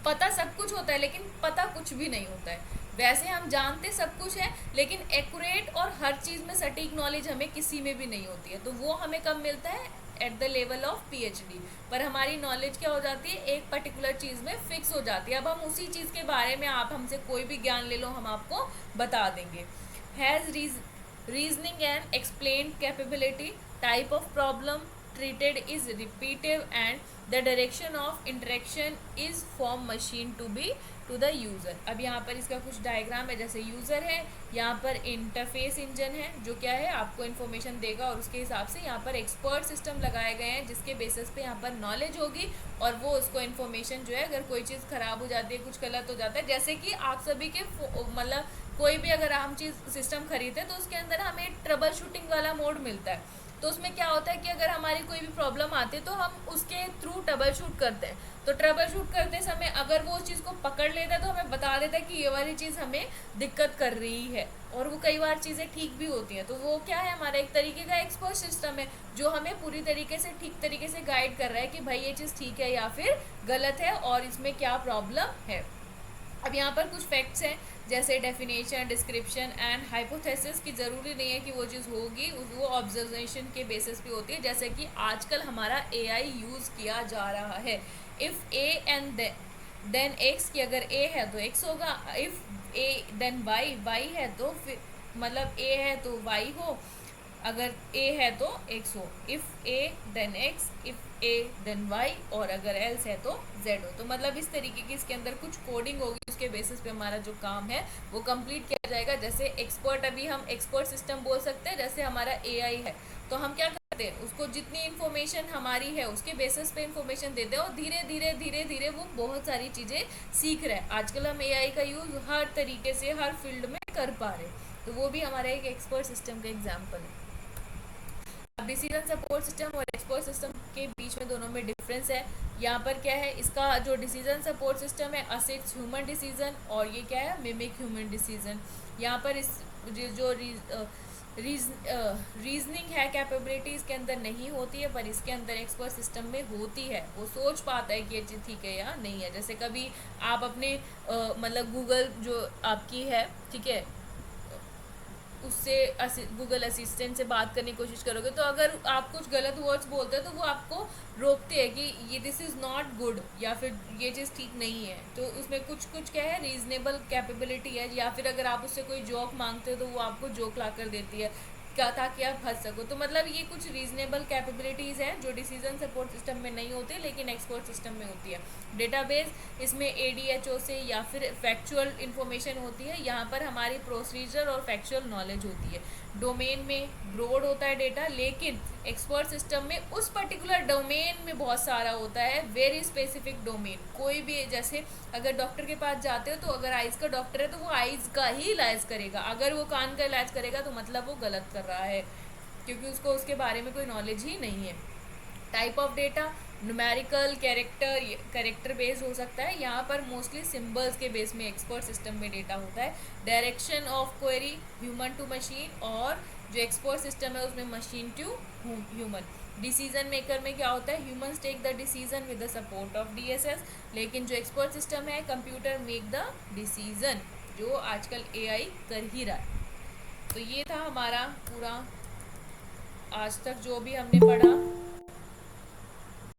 पता सब कुछ होता है लेकिन पता कुछ भी नहीं होता है. वैसे हम जानते सब कुछ है लेकिन एक्यूरेट और हर चीज़ में सटीक नॉलेज हमें किसी में भी नहीं होती है. तो वो हमें कब मिलता है, at the level of PhD, पर हमारी नॉलेज क्या हो जाती है, एक पर्टिकुलर चीज़ में फिक्स हो जाती है। अब हम उसी चीज़ के बारे में, आप हमसे कोई भी ज्ञान ले लो, हम आपको बता देंगे। Has reasoning and explain capability, type of problem treated is repetitive and the direction of interaction is from machine to be to the user। अब यहाँ पर इसका कुछ डायग्राम है, जैसे यूज़र है, यहाँ पर इंटरफेस इंजन है जो क्या है, आपको इन्फॉर्मेशन देगा, और उसके हिसाब से यहाँ पर एक्सपर्ट सिस्टम लगाए गए हैं जिसके बेसिस पे यहाँ पर नॉलेज होगी और वो उसको इन्फॉर्मेशन जो है, अगर कोई चीज़ ख़राब हो जाती है, कुछ गलत हो जाता है, जैसे कि आप सभी के मतलब कोई भी अगर हम चीज़ सिस्टम खरीदते हैं तो उसके अंदर हमें ट्रबल शूटिंग वाला मोड मिलता है। तो उसमें क्या होता है कि अगर हमारी कोई भी प्रॉब्लम आती है तो हम उसके थ्रू ट्रबल शूट करते हैं। तो ट्रबल शूट करते समय अगर वो उस चीज़ को पकड़ लेता है तो हमें बता देता है कि ये वाली चीज़ हमें दिक्कत कर रही है, और वो कई बार चीज़ें ठीक भी होती हैं। तो वो क्या है, हमारा एक तरीके का एक्सपर्ट सिस्टम है जो हमें पूरी तरीके से ठीक तरीके से गाइड कर रहा है कि भाई ये चीज़ ठीक है या फिर गलत है और इसमें क्या प्रॉब्लम है। अब यहाँ पर कुछ फैक्ट्स हैं, जैसे डेफिनेशन, डिस्क्रिप्शन एंड हाइपोथेसिस की ज़रूरी नहीं है कि वो चीज़ होगी, वो ऑब्जर्वेशन के बेसिस पे होती है। जैसे कि आजकल हमारा एआई यूज़ किया जा रहा है। If A and then X, की अगर ए है तो एक्स होगा, if A then Y, Y है तो फिर मतलब ए है तो वाई हो, अगर ए है तो एक्स हो, if A then X, if A then Y, और अगर एल्स है तो जेड हो। तो मतलब इस तरीके की इसके अंदर कुछ कोडिंग होगी, उसके बेसिस पे हमारा जो काम है वो कंप्लीट किया जाएगा। जैसे एक्सपर्ट, अभी हम एक्सपर्ट सिस्टम बोल सकते हैं, जैसे हमारा एआई है तो हम क्या करते हैं, उसको जितनी इन्फॉर्मेशन हमारी है उसके बेसिस पे इन्फॉर्मेशन देते हैं और धीरे धीरे धीरे धीरे वो बहुत सारी चीज़ें सीख रहे हैं। आजकल हम एआई का यूज़ हर तरीके से हर फील्ड में कर पा रहे हैं, तो वो भी हमारा एक एक्सपर्ट सिस्टम का एग्जाम्पल है। डिसीजन सपोर्ट सिस्टम और एक्सपर्ट सिस्टम के बीच में दोनों में डिफरेंस है। यहाँ पर क्या है, इसका जो डिसीजन सपोर्ट सिस्टम है असिस्ट ह्यूमन डिसीजन, और ये क्या है, मिमिक ह्यूमन डिसीजन। यहाँ पर इस जो रीजनिंग है, कैपेबिलिटी इसके अंदर नहीं होती है, पर इसके अंदर एक्सपर्ट सिस्टम में होती है। वो सोच पाता है कि ये चीज़ ठीक है या नहीं है। जैसे कभी आप अपने मतलब गूगल जो आपकी है, ठीक है, उससे गूगल असिस्टेंट से बात करने की कोशिश करोगे तो अगर आप कुछ गलत वर्ड्स बोलते हो तो वो आपको रोकते हैं कि ये दिस इज़ नॉट गुड, या फिर ये चीज़ ठीक नहीं है। तो उसमें कुछ कुछ क्या है, रीजनेबल कैपेबिलिटी है। या फिर अगर आप उससे कोई जॉक मांगते हो तो वो आपको जॉक ला कर देती है क्या, ताकि आप हंस सको। तो मतलब ये कुछ रीजनेबल कैपेबिलिटीज़ हैं जो डिसीजन सपोर्ट सिस्टम में नहीं होती लेकिन एक्सपर्ट सिस्टम में होती है। डेटाबेस, इसमें एडीएचओ से या फिर फैक्चुअल इन्फॉर्मेशन होती है, यहाँ पर हमारी प्रोसीजर और फैक्चुअल नॉलेज होती है। डोमेन में ब्रॉड होता है डेटा, लेकिन एक्सपर्ट सिस्टम में उस पर्टिकुलर डोमेन में बहुत सारा होता है, वेरी स्पेसिफिक डोमेन। कोई भी, जैसे अगर डॉक्टर के पास जाते हो तो अगर आइज़ का डॉक्टर है तो वो आइज़ का ही इलाज करेगा, अगर वो कान का इलाज करेगा तो मतलब वो गलत कर रहा है, क्योंकि उसको उसके बारे में कोई नॉलेज ही नहीं है। Type of data, numerical, character based हो सकता है, यहाँ पर मोस्टली सिंबल्स के बेस में एक्सपर्ट सिस्टम में डेटा होता है। Direction of query, human to machine, और जो एक्सपर्ट सिस्टम है उसमें machine to human. Decision maker में क्या होता है, humans take the decision with the support of DSS, लेकिन जो एक्सपर्ट सिस्टम है कंप्यूटर मेक द डिसीजन, जो आजकल एआई कर ही रहा है। तो ये था हमारा पूरा आज तक जो भी हमने पढ़ा।